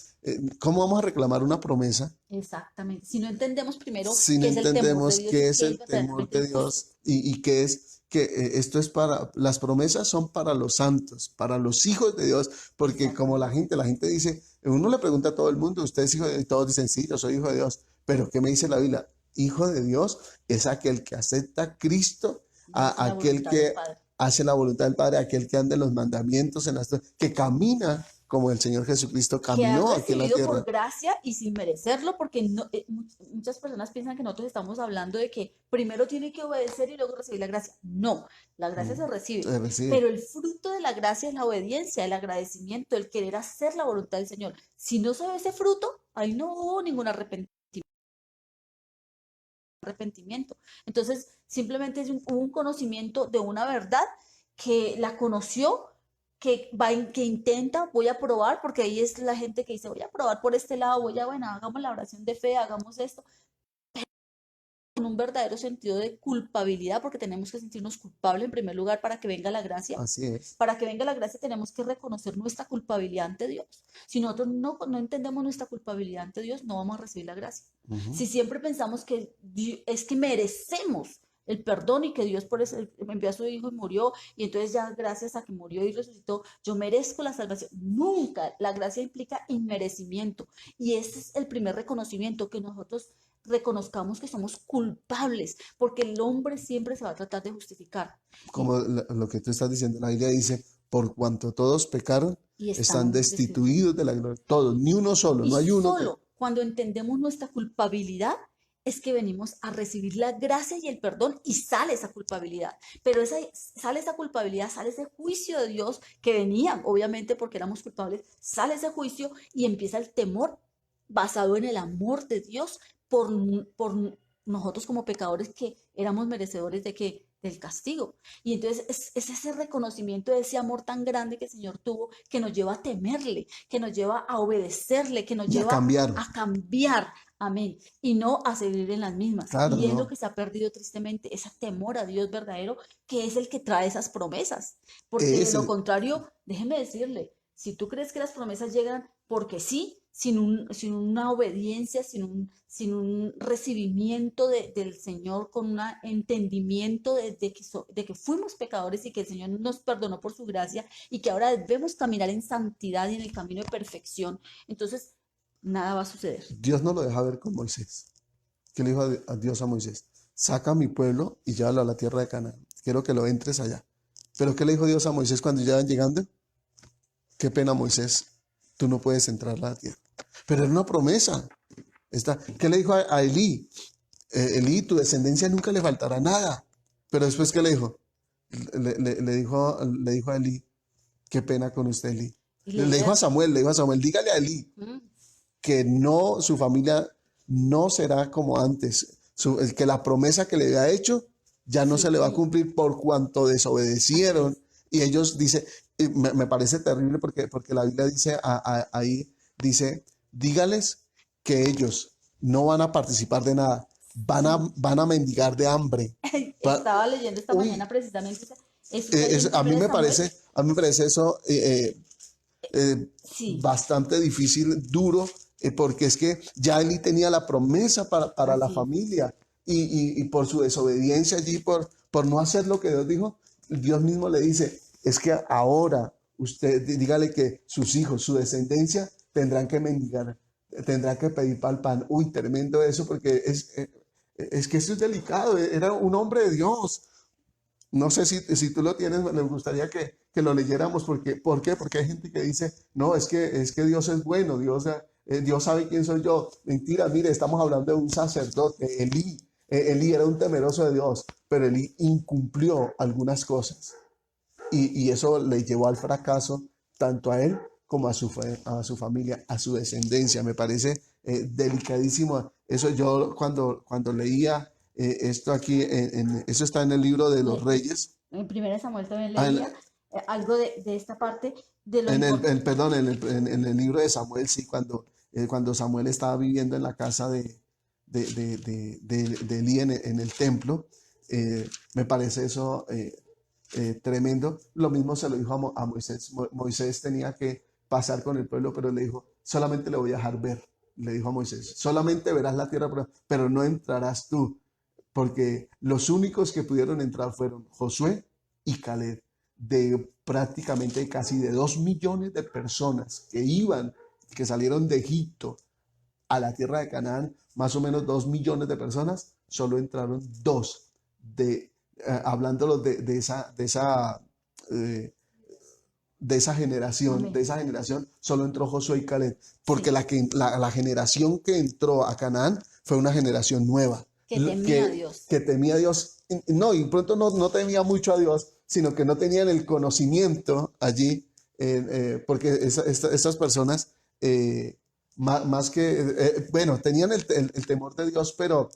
[SPEAKER 1] ¿cómo vamos a reclamar una promesa
[SPEAKER 2] exactamente. Si no entendemos primero
[SPEAKER 1] si no
[SPEAKER 2] qué es el temor de
[SPEAKER 1] entendemos
[SPEAKER 2] Dios y
[SPEAKER 1] qué es
[SPEAKER 2] qué es
[SPEAKER 1] el temor
[SPEAKER 2] verdaderamente el
[SPEAKER 1] de
[SPEAKER 2] justo?
[SPEAKER 1] Dios y qué es que esto es para, las promesas son para los santos, para los hijos de Dios, porque como
[SPEAKER 2] Exactamente.
[SPEAKER 1] la gente dice, uno le pregunta a todo el mundo, ¿usted es hijo de Dios? Y todos dicen, sí, yo soy hijo de Dios, pero ¿qué me dice la Biblia? Hijo de Dios es aquel que acepta a Cristo,
[SPEAKER 2] Y hace la
[SPEAKER 1] aquel
[SPEAKER 2] voluntad del
[SPEAKER 1] que
[SPEAKER 2] Padre.
[SPEAKER 1] hace la voluntad del Padre, aquel que anda en los mandamientos, que camina como el Señor Jesucristo
[SPEAKER 2] que has
[SPEAKER 1] caminó aquí en la
[SPEAKER 2] recibido por
[SPEAKER 1] tierra.
[SPEAKER 2] gracia y sin merecerlo, porque no, muchas personas piensan que nosotros estamos hablando de que primero tiene que obedecer y luego recibir la gracia. No, la gracia se
[SPEAKER 1] Mm,
[SPEAKER 2] recibe,
[SPEAKER 1] se recibe.
[SPEAKER 2] pero el fruto de la gracia es la obediencia, el agradecimiento, el querer hacer la voluntad del Señor. Si no se ve ese fruto, ahí no hubo ningún arrepentimiento. Entonces, simplemente es un conocimiento de una verdad que la conoció, que intenta, voy a probar, porque ahí es la gente que dice, voy a probar por este lado, bueno, hagamos la oración de fe, hagamos esto, con un verdadero sentido de culpabilidad, porque tenemos que sentirnos culpables en primer lugar para que venga la gracia.
[SPEAKER 1] Así es.
[SPEAKER 2] Para que venga la gracia tenemos que reconocer nuestra culpabilidad ante Dios. Si nosotros no entendemos nuestra culpabilidad ante Dios, no vamos a recibir la gracia.
[SPEAKER 1] Ujú.
[SPEAKER 2] Si siempre pensamos que es que merecemos el perdón y que Dios por eso envió a su hijo y murió, y entonces ya gracias a que murió y resucitó, yo merezco la salvación. Nunca, la gracia implica inmerecimiento. Y ese es el primer reconocimiento, que nosotros reconozcamos que somos culpables, porque el hombre siempre se va a tratar de justificar. Y,
[SPEAKER 1] Como lo que tú estás diciendo, la Biblia dice, por cuanto todos pecaron,
[SPEAKER 2] y
[SPEAKER 1] están
[SPEAKER 2] estamos destituidos.
[SPEAKER 1] destituidos de la gloria. Todos, ni uno solo,
[SPEAKER 2] Y
[SPEAKER 1] no hay uno que...
[SPEAKER 2] solo cuando entendemos nuestra culpabilidad es que venimos a recibir la gracia y el perdón y sale esa culpabilidad. Pero sale esa culpabilidad, sale ese juicio de Dios que venía, obviamente porque éramos culpables, sale ese juicio y empieza el temor basado en el amor de Dios por nosotros como pecadores que éramos merecedores del castigo. Y entonces es ese reconocimiento de ese amor tan grande que el Señor tuvo que nos lleva a temerle, que nos lleva a obedecerle, que nos
[SPEAKER 1] Y a
[SPEAKER 2] lleva
[SPEAKER 1] cambiar.
[SPEAKER 2] a cambiar. Amén. Y no a seguir en las mismas.
[SPEAKER 1] Claro,
[SPEAKER 2] Y es lo
[SPEAKER 1] no.
[SPEAKER 2] que se ha perdido tristemente, ese temor a Dios verdadero, que es el que trae esas promesas. Porque de lo
[SPEAKER 1] Ese,
[SPEAKER 2] contrario, déjeme decirle, si tú crees que las promesas llegan porque sí, sin una obediencia, sin un recibimiento del Señor, con un entendimiento de que fuimos pecadores y que el Señor nos perdonó por su gracia y que ahora debemos caminar en santidad y en el camino de perfección, entonces nada va a suceder.
[SPEAKER 1] Dios no lo deja ver con Moisés. ¿Qué le dijo a Dios a Moisés? Saca a mi pueblo y llévalo a la tierra de Canaán. Quiero que lo entres allá. Pero ¿qué le dijo Dios a Moisés cuando ya iban llegando? Qué pena, Moisés, tú no puedes entrar a la tierra. Pero era una promesa. ¿Qué le dijo a Elí? Elí, tu descendencia nunca le faltará nada. Pero después, ¿qué le dijo? Le dijo a Elí, qué pena con usted, Elí.
[SPEAKER 2] Y
[SPEAKER 1] Le dijo a Samuel, dígale a Elí
[SPEAKER 2] mm,
[SPEAKER 1] que no, su familia no será como antes. Que la promesa que le había hecho ya no se le va a
[SPEAKER 2] sí,
[SPEAKER 1] cumplir por cuanto
[SPEAKER 2] así
[SPEAKER 1] desobedecieron.
[SPEAKER 2] es.
[SPEAKER 1] Y ellos dicen, y me parece terrible porque la Biblia dice ahí, dice, dígales que ellos no van a participar de nada,
[SPEAKER 2] Sí.
[SPEAKER 1] van a mendigar de hambre. Va-
[SPEAKER 2] Estaba leyendo esta
[SPEAKER 1] uy,
[SPEAKER 2] mañana precisamente, eso está ahí en
[SPEAKER 1] a mí
[SPEAKER 2] 1 Samuel.
[SPEAKER 1] a mí me parece eso
[SPEAKER 2] Sí,
[SPEAKER 1] bastante difícil, duro, porque es que ya Eli tenía la promesa para la
[SPEAKER 2] así es.
[SPEAKER 1] familia y por su desobediencia allí, por no hacer lo que Dios dijo, Dios mismo le dice, es que ahora usted dígale que sus hijos, su descendencia, tendrán que mendigar, tendrán que pedir para el pan. Uy, tremendo eso, porque es que eso es delicado, era un hombre de Dios. No sé si tú lo tienes, me gustaría que lo leyéramos. ¿Por qué? Porque hay gente que dice, no, es que Dios es bueno, Dios sabe quién soy yo. Mentira, mire, estamos hablando de un sacerdote, Elí. Elí era un temeroso de Dios, pero Elí incumplió algunas cosas y eso le llevó al fracaso tanto a él como a su familia, a su descendencia. Me parece delicadísimo. Eso yo cuando leía esto aquí, eso está en el libro de los
[SPEAKER 2] Le-
[SPEAKER 1] Reyes,
[SPEAKER 2] En 1 Samuel también
[SPEAKER 1] ah,
[SPEAKER 2] leía algo de esta parte de lo importante.
[SPEAKER 1] perdón, en el libro de Samuel, sí, cuando Samuel estaba viviendo en la casa de Elí en el templo. Me parece eso tremendo. Lo mismo se lo dijo a Moisés. Moisés tenía que pasar con el pueblo, pero le dijo, solamente le voy a dejar ver. Le dijo a Moisés, solamente verás la tierra, pero no entrarás tú, porque los únicos que pudieron entrar fueron Josué y Caleb, de prácticamente casi de 2 millones de personas que salieron de Egipto a la tierra de Canaán, más o menos 2 millones de personas, solo entraron dos, hablándolos de esa eh, de esa
[SPEAKER 2] Amén.
[SPEAKER 1] generación solo entró Josué y Caleb, porque
[SPEAKER 2] Sí,
[SPEAKER 1] la generación que entró a Canaán fue una generación nueva,
[SPEAKER 2] que temía a Dios.
[SPEAKER 1] que temía a Dios, no, y pronto no temía mucho a Dios, sino que no tenían el conocimiento allí, porque esas personas, más que, bueno, tenían el temor de Dios, pero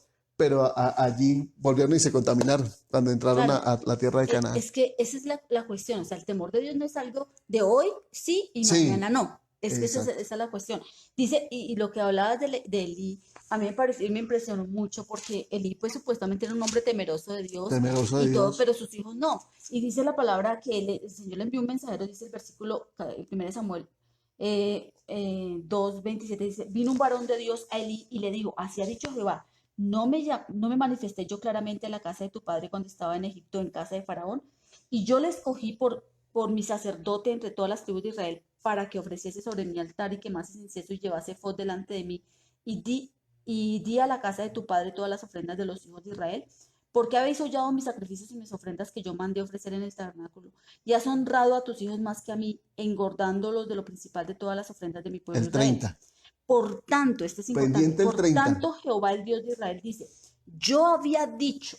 [SPEAKER 1] allí volvieron y se contaminaron cuando entraron
[SPEAKER 2] Claro,
[SPEAKER 1] a la tierra de Canaán.
[SPEAKER 2] es que esa es la cuestión, o sea, el temor de Dios no es algo de hoy sí y mañana
[SPEAKER 1] Sí,
[SPEAKER 2] no, es que
[SPEAKER 1] exacto.
[SPEAKER 2] esa es la cuestión. Dice, y lo que hablabas de Elí, a mí me pareció y me impresionó mucho porque Elí pues supuestamente era un hombre temeroso de Dios
[SPEAKER 1] Temeroso de
[SPEAKER 2] y todo,
[SPEAKER 1] Dios.
[SPEAKER 2] pero sus hijos no. Y dice la palabra que el Señor le envió un mensajero, dice el versículo 1 Samuel 2:27, dice, vino un varón de Dios a Elí y le dijo, así ha dicho Jehová, no me manifesté yo claramente en la casa de tu padre cuando estaba en Egipto, en casa de Faraón, y yo le escogí por mi sacerdote entre todas las tribus de Israel para que ofreciese sobre mi altar y quemase incienso y llevase fod delante de mí, y di a la casa de tu padre todas las ofrendas de los hijos de Israel. ¿Por qué habéis hollado mis sacrificios y mis ofrendas que yo mandé ofrecer en el tabernáculo? Y has honrado a tus hijos más que a mí, engordándolos de lo principal de todas las ofrendas de mi pueblo
[SPEAKER 1] El
[SPEAKER 2] Israel.
[SPEAKER 1] 30.
[SPEAKER 2] Por tanto, esto es importante,
[SPEAKER 1] Pendiente el
[SPEAKER 2] por
[SPEAKER 1] 30.
[SPEAKER 2] tanto Jehová el Dios de Israel dice, yo había dicho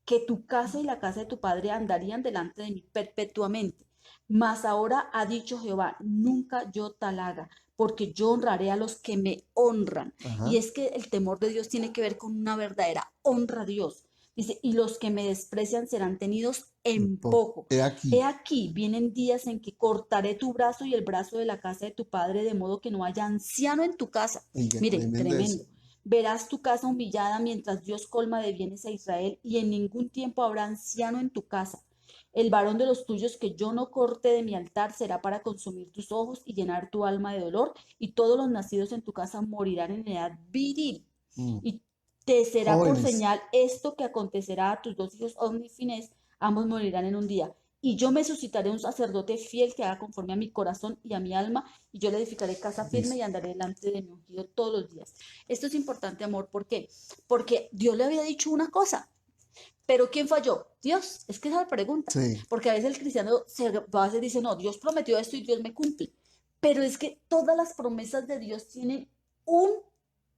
[SPEAKER 2] que tu casa y la casa de tu padre andarían delante de mí perpetuamente, mas ahora ha dicho Jehová, nunca yo tal haga, porque yo honraré a los que me honran. Y
[SPEAKER 1] Ajá.
[SPEAKER 2] es que el temor de Dios tiene que ver con una verdadera honra a Dios. Dice, y los que me desprecian serán tenidos
[SPEAKER 1] Un
[SPEAKER 2] en
[SPEAKER 1] poco.
[SPEAKER 2] poco.
[SPEAKER 1] He
[SPEAKER 2] He
[SPEAKER 1] aquí.
[SPEAKER 2] aquí, vienen días en que cortaré tu brazo y el brazo de la casa de tu padre, de modo que no haya anciano en tu casa.
[SPEAKER 1] Oiga,
[SPEAKER 2] Mire,
[SPEAKER 1] tremendo eso.
[SPEAKER 2] tremendo. Verás tu casa humillada mientras Dios colma de bienes a Israel, y en ningún tiempo habrá anciano en tu casa. El varón de los tuyos que yo no corte de mi altar será para consumir tus ojos y llenar tu alma de dolor, y todos los nacidos en tu casa morirán en edad viril.
[SPEAKER 1] Mm.
[SPEAKER 2] Y te será por
[SPEAKER 1] Jóvenes.
[SPEAKER 2] señal esto que acontecerá a tus dos hijos Ofni y Finés, ambos morirán en un día. Y yo me suscitaré un sacerdote fiel que haga conforme a mi corazón y a mi alma, y yo le edificaré casa firme y
[SPEAKER 1] Listo.
[SPEAKER 2] andaré delante de mi ungido todos los días. Esto es importante, amor, ¿por qué? Porque Dios le había dicho una cosa, pero ¿quién falló? Dios, es que esa es la pregunta,
[SPEAKER 1] Sí.
[SPEAKER 2] porque a veces el cristiano a veces dice, no, Dios prometió esto y Dios me cumple, pero es que todas las promesas de Dios tienen un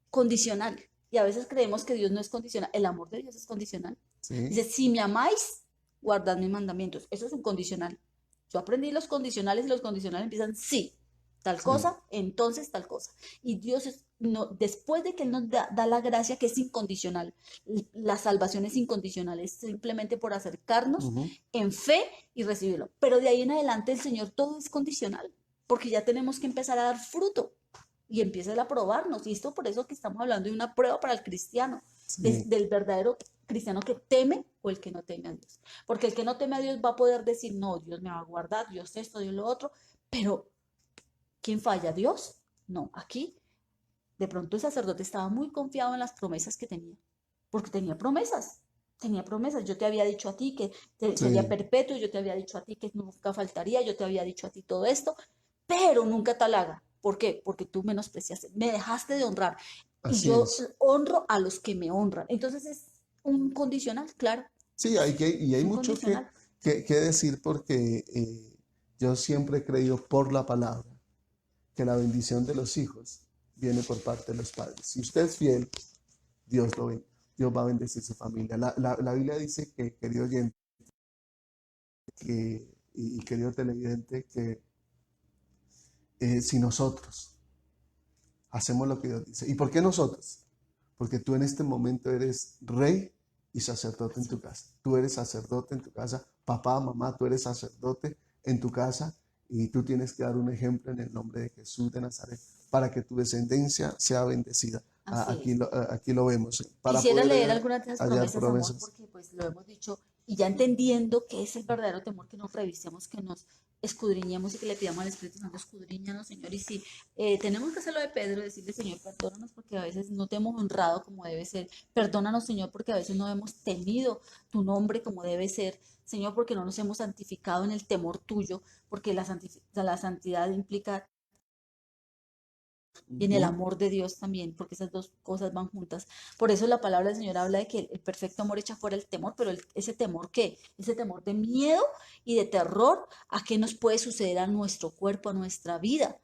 [SPEAKER 2] condicional, y a veces creemos que Dios no es condicional, el amor de Dios es condicional.
[SPEAKER 1] Sí.
[SPEAKER 2] Dice, si me amáis, guardad mis mandamientos, eso es un condicional. Yo aprendí los condicionales y los condicionales empiezan, sí, tal
[SPEAKER 1] Sí.
[SPEAKER 2] cosa, entonces tal cosa. Y Dios no, después de que Él nos da la gracia que es incondicional, la salvación es incondicional, es simplemente por acercarnos
[SPEAKER 1] Ujú.
[SPEAKER 2] en fe y recibirlo. Pero de ahí en adelante el Señor todo es condicional, porque ya tenemos que empezar a dar fruto y empieza a probarnos. Y esto por eso que estamos hablando de una prueba para el cristiano,
[SPEAKER 1] Sí.
[SPEAKER 2] del verdadero cristiano que teme o el que no teme a Dios. Porque el que no teme a Dios va a poder decir, no, Dios me va a guardar, Dios esto, Dios lo otro, pero ¿quién falla? ¿Dios? No, aquí de pronto el sacerdote estaba muy confiado en las promesas que tenía, porque tenía promesas. Yo te había dicho a ti que sería
[SPEAKER 1] Sí.
[SPEAKER 2] perpetuo, yo te había dicho a ti que nunca faltaría, yo te había dicho a ti todo esto, pero nunca tal haga. ¿Por qué? Porque tú menospreciaste, me dejaste de honrar y
[SPEAKER 1] Así
[SPEAKER 2] yo
[SPEAKER 1] es.
[SPEAKER 2] honro a los que me honran. Entonces es un condicional, claro,
[SPEAKER 1] Sí, y hay
[SPEAKER 2] es un
[SPEAKER 1] mucho
[SPEAKER 2] condicional.
[SPEAKER 1] que decir porque yo siempre he creído por la palabra que la bendición de los hijos viene por parte de los padres. Si usted es fiel, Dios lo ve. Dios va a bendecir su familia. La Biblia dice que, querido oyente, y querido televidente, que si nosotros hacemos lo que Dios dice. ¿Y por qué nosotros? Porque tú en este momento eres rey y sacerdote en
[SPEAKER 2] Así
[SPEAKER 1] tu
[SPEAKER 2] es.
[SPEAKER 1] casa. Tú eres sacerdote en tu casa. Papá, mamá, tú eres sacerdote en tu casa y tú tienes que dar un ejemplo en el nombre de Jesús de Nazaret para que tu descendencia sea bendecida.
[SPEAKER 2] Así es.
[SPEAKER 1] Aquí lo vemos. Para
[SPEAKER 2] Quisiera
[SPEAKER 1] poder
[SPEAKER 2] leer algunas de esas
[SPEAKER 1] hallar
[SPEAKER 2] promesas, amor,
[SPEAKER 1] promesas.
[SPEAKER 2] porque pues lo hemos dicho y ya entendiendo que es el verdadero temor, que nos revisemos, que nos escudriñemos y que le pidamos al Espíritu Santo, escudriñanos, Señor. Y si tenemos que hacer lo de Pedro, decirle, Señor, perdónanos porque a veces no te hemos honrado como debe ser. Perdónanos, Señor, porque a veces no hemos temido tu nombre como debe ser. Señor, porque no nos hemos santificado en el temor tuyo, porque la santidad implica y en el
[SPEAKER 1] Ujú.
[SPEAKER 2] amor de Dios también, porque esas dos cosas van juntas. Por eso la palabra del Señor habla de que el perfecto amor echa fuera el temor, pero ese temor, ¿qué? Ese temor de miedo y de terror a qué nos puede suceder a nuestro cuerpo, a nuestra vida.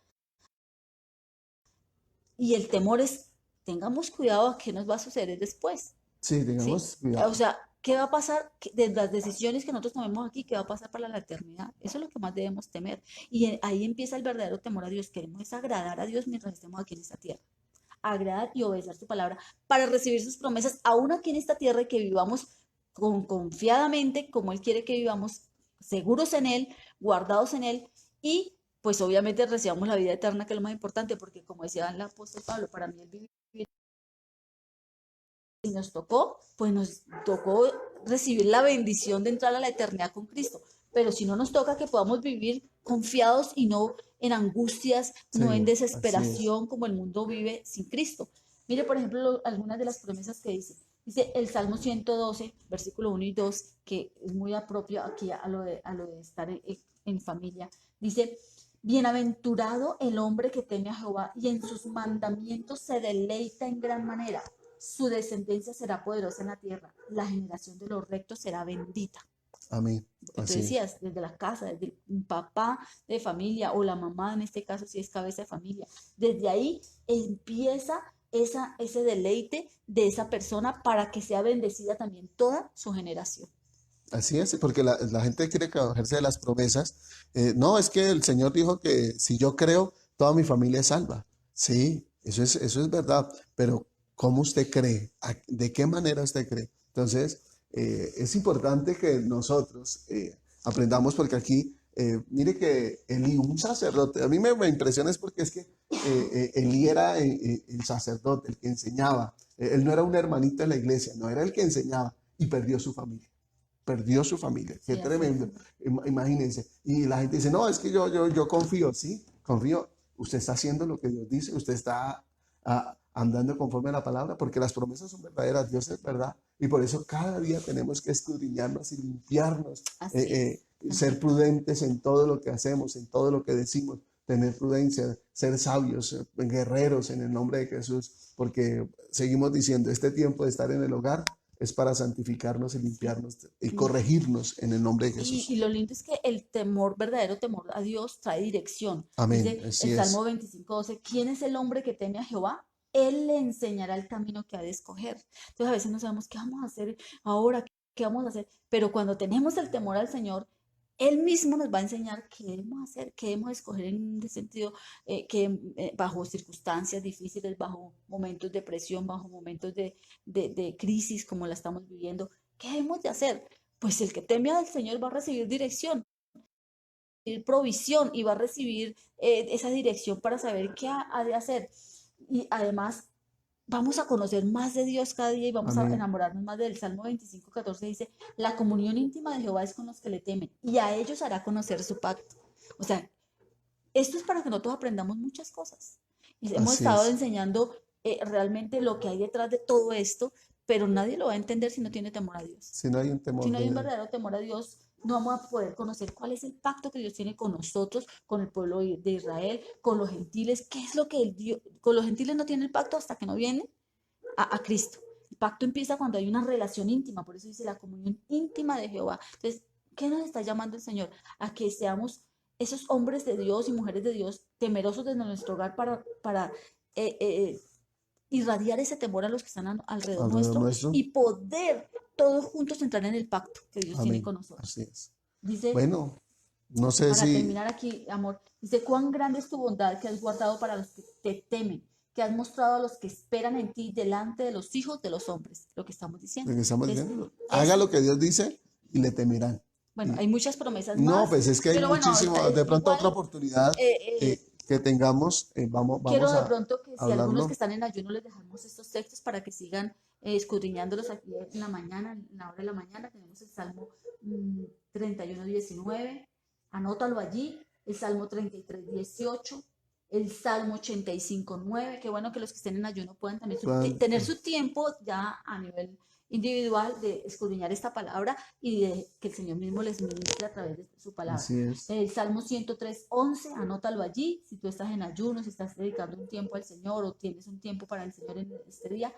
[SPEAKER 2] Y el temor es, tengamos cuidado a qué nos va a suceder después,
[SPEAKER 1] Sí,
[SPEAKER 2] ¿sí?
[SPEAKER 1] tengamos
[SPEAKER 2] O
[SPEAKER 1] cuidado.
[SPEAKER 2] sea, ¿qué va a pasar de las decisiones que nosotros tomemos aquí? ¿Qué va a pasar para la eternidad? Eso es lo que más debemos temer. Y ahí empieza el verdadero temor a Dios. Queremos agradar a Dios mientras estemos aquí en esta tierra. Agradar y obedecer su palabra para recibir sus promesas, aún aquí en esta tierra, y que vivamos confiadamente como Él quiere que vivamos, seguros en Él, guardados en Él, y pues obviamente recibamos la vida eterna, que es lo más importante, porque como decía el apóstol Pablo, para mí el vivir, y nos tocó, pues nos tocó recibir la bendición de entrar a la eternidad con Cristo. Pero si no nos toca, que podamos vivir confiados y no en angustias, no en
[SPEAKER 1] Sí, así es.
[SPEAKER 2] desesperación como el mundo vive sin Cristo. Mire, por ejemplo, algunas de las promesas que dice. Dice el Salmo 112, versículo 1 y 2, que es muy apropio aquí a lo de estar en familia. Dice, bienaventurado el hombre que teme a Jehová y en sus mandamientos se deleita en gran manera. Su descendencia será poderosa en la tierra, la generación de los rectos será bendita.
[SPEAKER 1] Amén.
[SPEAKER 2] Tú
[SPEAKER 1] Así es.
[SPEAKER 2] decías, desde la casa, desde el papá de familia o la mamá, en este caso, si es cabeza de familia, desde ahí empieza ese deleite de esa persona para que sea bendecida también toda su generación.
[SPEAKER 1] Así es, porque la gente quiere cogerse de las promesas. No, es que el Señor dijo que si yo creo, toda mi familia es salva. Sí, eso es verdad, pero ¿cómo usted cree? ¿De qué manera usted cree? Entonces, es importante que nosotros aprendamos, porque aquí, mire que Elí, un sacerdote, a mí me impresiona es porque es que Elí era el sacerdote, el que enseñaba. Él no era un hermanito de la iglesia, no era el que enseñaba y perdió su familia, perdió su familia. Qué
[SPEAKER 2] Sí, así es.
[SPEAKER 1] tremendo. Imagínense. Y la gente dice, no, es que yo confío, sí, confío. Usted está haciendo lo que Dios dice, usted está andando conforme a la palabra, porque las promesas son verdaderas, Dios es verdad. Y por eso cada día tenemos que escudriñarnos y limpiarnos,
[SPEAKER 2] Así es.
[SPEAKER 1] ser prudentes en todo lo que hacemos, en todo lo que decimos, tener prudencia, ser sabios, guerreros en el nombre de Jesús, porque seguimos diciendo, este tiempo de estar en el hogar es para santificarnos y
[SPEAKER 2] Sí.
[SPEAKER 1] limpiarnos y corregirnos en el nombre de
[SPEAKER 2] Y
[SPEAKER 1] Jesús.
[SPEAKER 2] lo lindo es que el temor, verdadero temor a Dios, trae dirección.
[SPEAKER 1] Amén.
[SPEAKER 2] Dice
[SPEAKER 1] Así
[SPEAKER 2] el Salmo
[SPEAKER 1] es.
[SPEAKER 2] 25:12, ¿quién es el hombre que teme a Jehová? Él le enseñará el camino que ha de escoger. Entonces a veces no sabemos qué vamos a hacer ahora, qué vamos a hacer, pero cuando tenemos el temor al Señor, Él mismo nos va a enseñar qué debemos hacer, qué debemos escoger en ese sentido, que bajo circunstancias difíciles, bajo momentos de presión, bajo momentos de crisis como la estamos viviendo, ¿qué debemos de hacer? Pues el que teme al Señor va a recibir dirección, recibir provisión y va a recibir esa dirección para saber qué ha de hacer. Y además vamos a conocer más de Dios cada día y vamos a
[SPEAKER 1] Amén.
[SPEAKER 2] enamorarnos más del Salmo 25:14 dice, la comunión íntima de Jehová es con los que le temen y a ellos hará conocer su pacto. O sea, esto es para que nosotros aprendamos muchas cosas. Y hemos
[SPEAKER 1] Así
[SPEAKER 2] estado
[SPEAKER 1] es.
[SPEAKER 2] enseñando realmente lo que hay detrás de todo esto, pero nadie lo va a entender si no tiene temor a Dios.
[SPEAKER 1] Si no hay un
[SPEAKER 2] Si
[SPEAKER 1] temor
[SPEAKER 2] no hay un
[SPEAKER 1] de...
[SPEAKER 2] verdadero temor a Dios, no vamos a poder conocer cuál es el pacto que Dios tiene con nosotros, con el pueblo de Israel, con los gentiles. ¿Qué es lo que Dios, con los gentiles no tiene el pacto hasta que no viene a Cristo? El pacto empieza cuando hay una relación íntima, por eso dice la comunión íntima de Jehová. Entonces, ¿qué nos está llamando el Señor? A que seamos esos hombres de Dios y mujeres de Dios temerosos de nuestro hogar para eh, eh, irradiar ese temor a los que están alrededor
[SPEAKER 1] alrededor
[SPEAKER 2] nuestro
[SPEAKER 1] nuestro.
[SPEAKER 2] y poder todos juntos entrar en el pacto que Dios tiene
[SPEAKER 1] Amén.
[SPEAKER 2] con nosotros.
[SPEAKER 1] Así es.
[SPEAKER 2] Dice,
[SPEAKER 1] Bueno, no sé
[SPEAKER 2] para
[SPEAKER 1] si...
[SPEAKER 2] terminar aquí, amor, dice, cuán grande es tu bondad que has guardado para los que te temen, que has mostrado a los que esperan en ti delante de los hijos de los hombres, lo que estamos diciendo.
[SPEAKER 1] Lo que estamos
[SPEAKER 2] Entonces,
[SPEAKER 1] diciendo, haga
[SPEAKER 2] es,
[SPEAKER 1] lo que Dios dice y le temerán.
[SPEAKER 2] bueno,
[SPEAKER 1] Y
[SPEAKER 2] hay muchas promesas
[SPEAKER 1] no,
[SPEAKER 2] más,
[SPEAKER 1] pues es que hay
[SPEAKER 2] pero bueno,
[SPEAKER 1] muchísimo, de pronto
[SPEAKER 2] igual
[SPEAKER 1] otra oportunidad
[SPEAKER 2] eh, eh,
[SPEAKER 1] que tengamos,
[SPEAKER 2] quiero
[SPEAKER 1] vamos
[SPEAKER 2] de
[SPEAKER 1] a
[SPEAKER 2] pronto que si algunos que
[SPEAKER 1] hablarlo.
[SPEAKER 2] están en ayuno les dejamos estos textos para que sigan escudriñándolos aquí en la mañana, en la hora de la mañana. Tenemos el Salmo 31:19, anótalo allí, el Salmo 33:18, el Salmo 85:9. Qué bueno que los que estén en ayuno puedan también
[SPEAKER 1] Puedan,
[SPEAKER 2] tener su tiempo ya a nivel individual de escudriñar esta palabra y de que el Señor mismo les ministre a través de su palabra.
[SPEAKER 1] así es.
[SPEAKER 2] El Salmo 103:11, anótalo allí. Si tú estás en ayuno, si estás dedicando un tiempo al Señor o tienes un tiempo para el Señor en este día,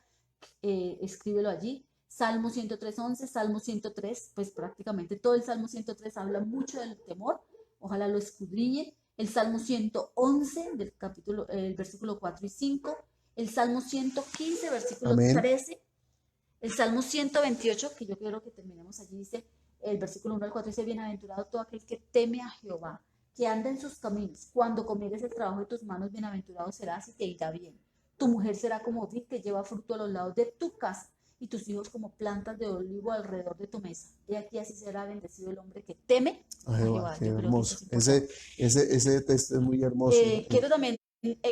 [SPEAKER 2] escríbelo allí. Salmo 103:11, Salmo 103, pues prácticamente todo el Salmo 103 habla mucho del temor. Ojalá lo escudriñen. El Salmo 111 del capítulo, el versículo 4 y 5. El Salmo 115, versículo
[SPEAKER 1] Amén.
[SPEAKER 2] 13. El Salmo 128, que yo quiero que terminemos allí, dice, el versículo 1 al 4 dice, bienaventurado todo aquel que teme a Jehová, que anda en sus caminos. Cuando comieres el trabajo de tus manos, bienaventurado serás y te irá bien. Tu mujer será como vid que lleva fruto a los lados de tu casa, y tus hijos como plantas de olivo alrededor de tu mesa. Y aquí así será bendecido el hombre que teme a
[SPEAKER 1] Jehová,
[SPEAKER 2] Jehová.
[SPEAKER 1] qué
[SPEAKER 2] Yo creo que eso
[SPEAKER 1] hermoso.
[SPEAKER 2] es importante.
[SPEAKER 1] Ese texto es muy hermoso.
[SPEAKER 2] Quiero también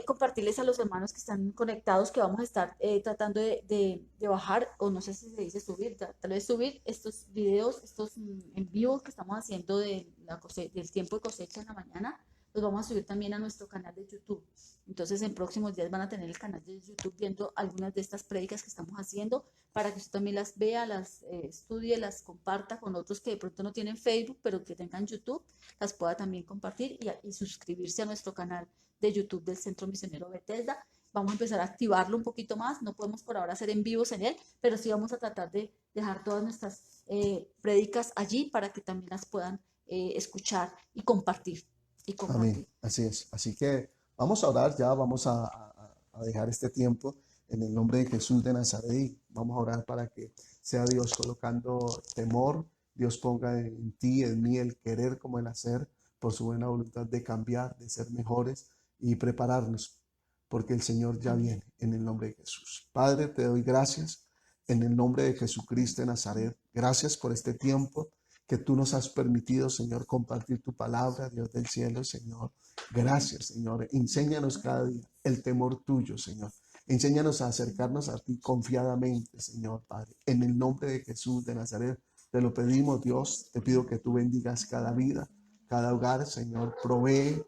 [SPEAKER 2] compartirles a los hermanos que están conectados que vamos a estar tratando de bajar, o no sé si se dice subir, tal vez subir estos videos, estos en vivo que estamos haciendo del tiempo de cosecha en la mañana, los vamos a subir también a nuestro canal de YouTube. Entonces en próximos días van a tener el canal de YouTube viendo algunas de estas prédicas que estamos haciendo para que usted también las vea, las estudie, las comparta con otros que de pronto no tienen Facebook, pero que tengan YouTube, las pueda también compartir y suscribirse a nuestro canal de YouTube del Centro Misionero Bethesda. Vamos a empezar a activarlo un poquito más. No podemos por ahora hacer en vivos en él, pero sí vamos a tratar de dejar todas nuestras prédicas allí para que también las puedan escuchar y compartir.
[SPEAKER 1] Amén. Así es. Así que vamos a orar ya, vamos a dejar este tiempo en el nombre de Jesús de Nazaret y vamos a orar para que sea Dios colocando temor, Dios ponga en ti, en mí, el querer como el hacer, por su buena voluntad de cambiar, de ser mejores y prepararnos, porque el Señor ya
[SPEAKER 2] Amén.
[SPEAKER 1] viene en el nombre de Jesús. Padre, te doy gracias en el nombre de Jesucristo de Nazaret. Gracias por este tiempo que tú nos has permitido, Señor, compartir tu palabra, Dios del cielo, Señor. Gracias, Señor. Enséñanos cada día el temor tuyo, Señor. Enséñanos a acercarnos a ti confiadamente, Señor, Padre. En el nombre de Jesús de Nazaret, te lo pedimos, Dios. Te pido que tú bendigas cada vida, cada hogar, Señor. Provee,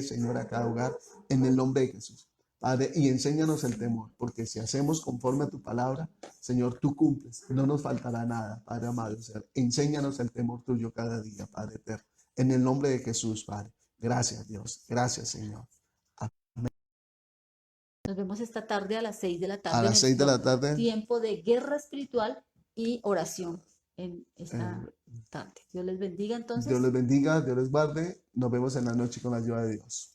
[SPEAKER 1] Señor, a cada hogar, en el nombre de Jesús. Padre, y enséñanos el temor, porque si hacemos conforme a tu palabra, Señor, tú cumples, no nos faltará nada, Padre amado. Enséñanos el temor tuyo cada día, Padre eterno. En el nombre de Jesús, Padre. Gracias, Dios. Gracias, Señor.
[SPEAKER 2] Nos vemos esta tarde a las 6 de la
[SPEAKER 1] A
[SPEAKER 2] tarde en
[SPEAKER 1] las 6 de
[SPEAKER 2] nuestro
[SPEAKER 1] la tarde,
[SPEAKER 2] tiempo de guerra espiritual y oración en esta
[SPEAKER 1] eh,
[SPEAKER 2] tarde. Dios les bendiga
[SPEAKER 1] Dios
[SPEAKER 2] entonces.
[SPEAKER 1] les bendiga, Dios les guarde. Nos vemos en la noche con la ayuda de Dios.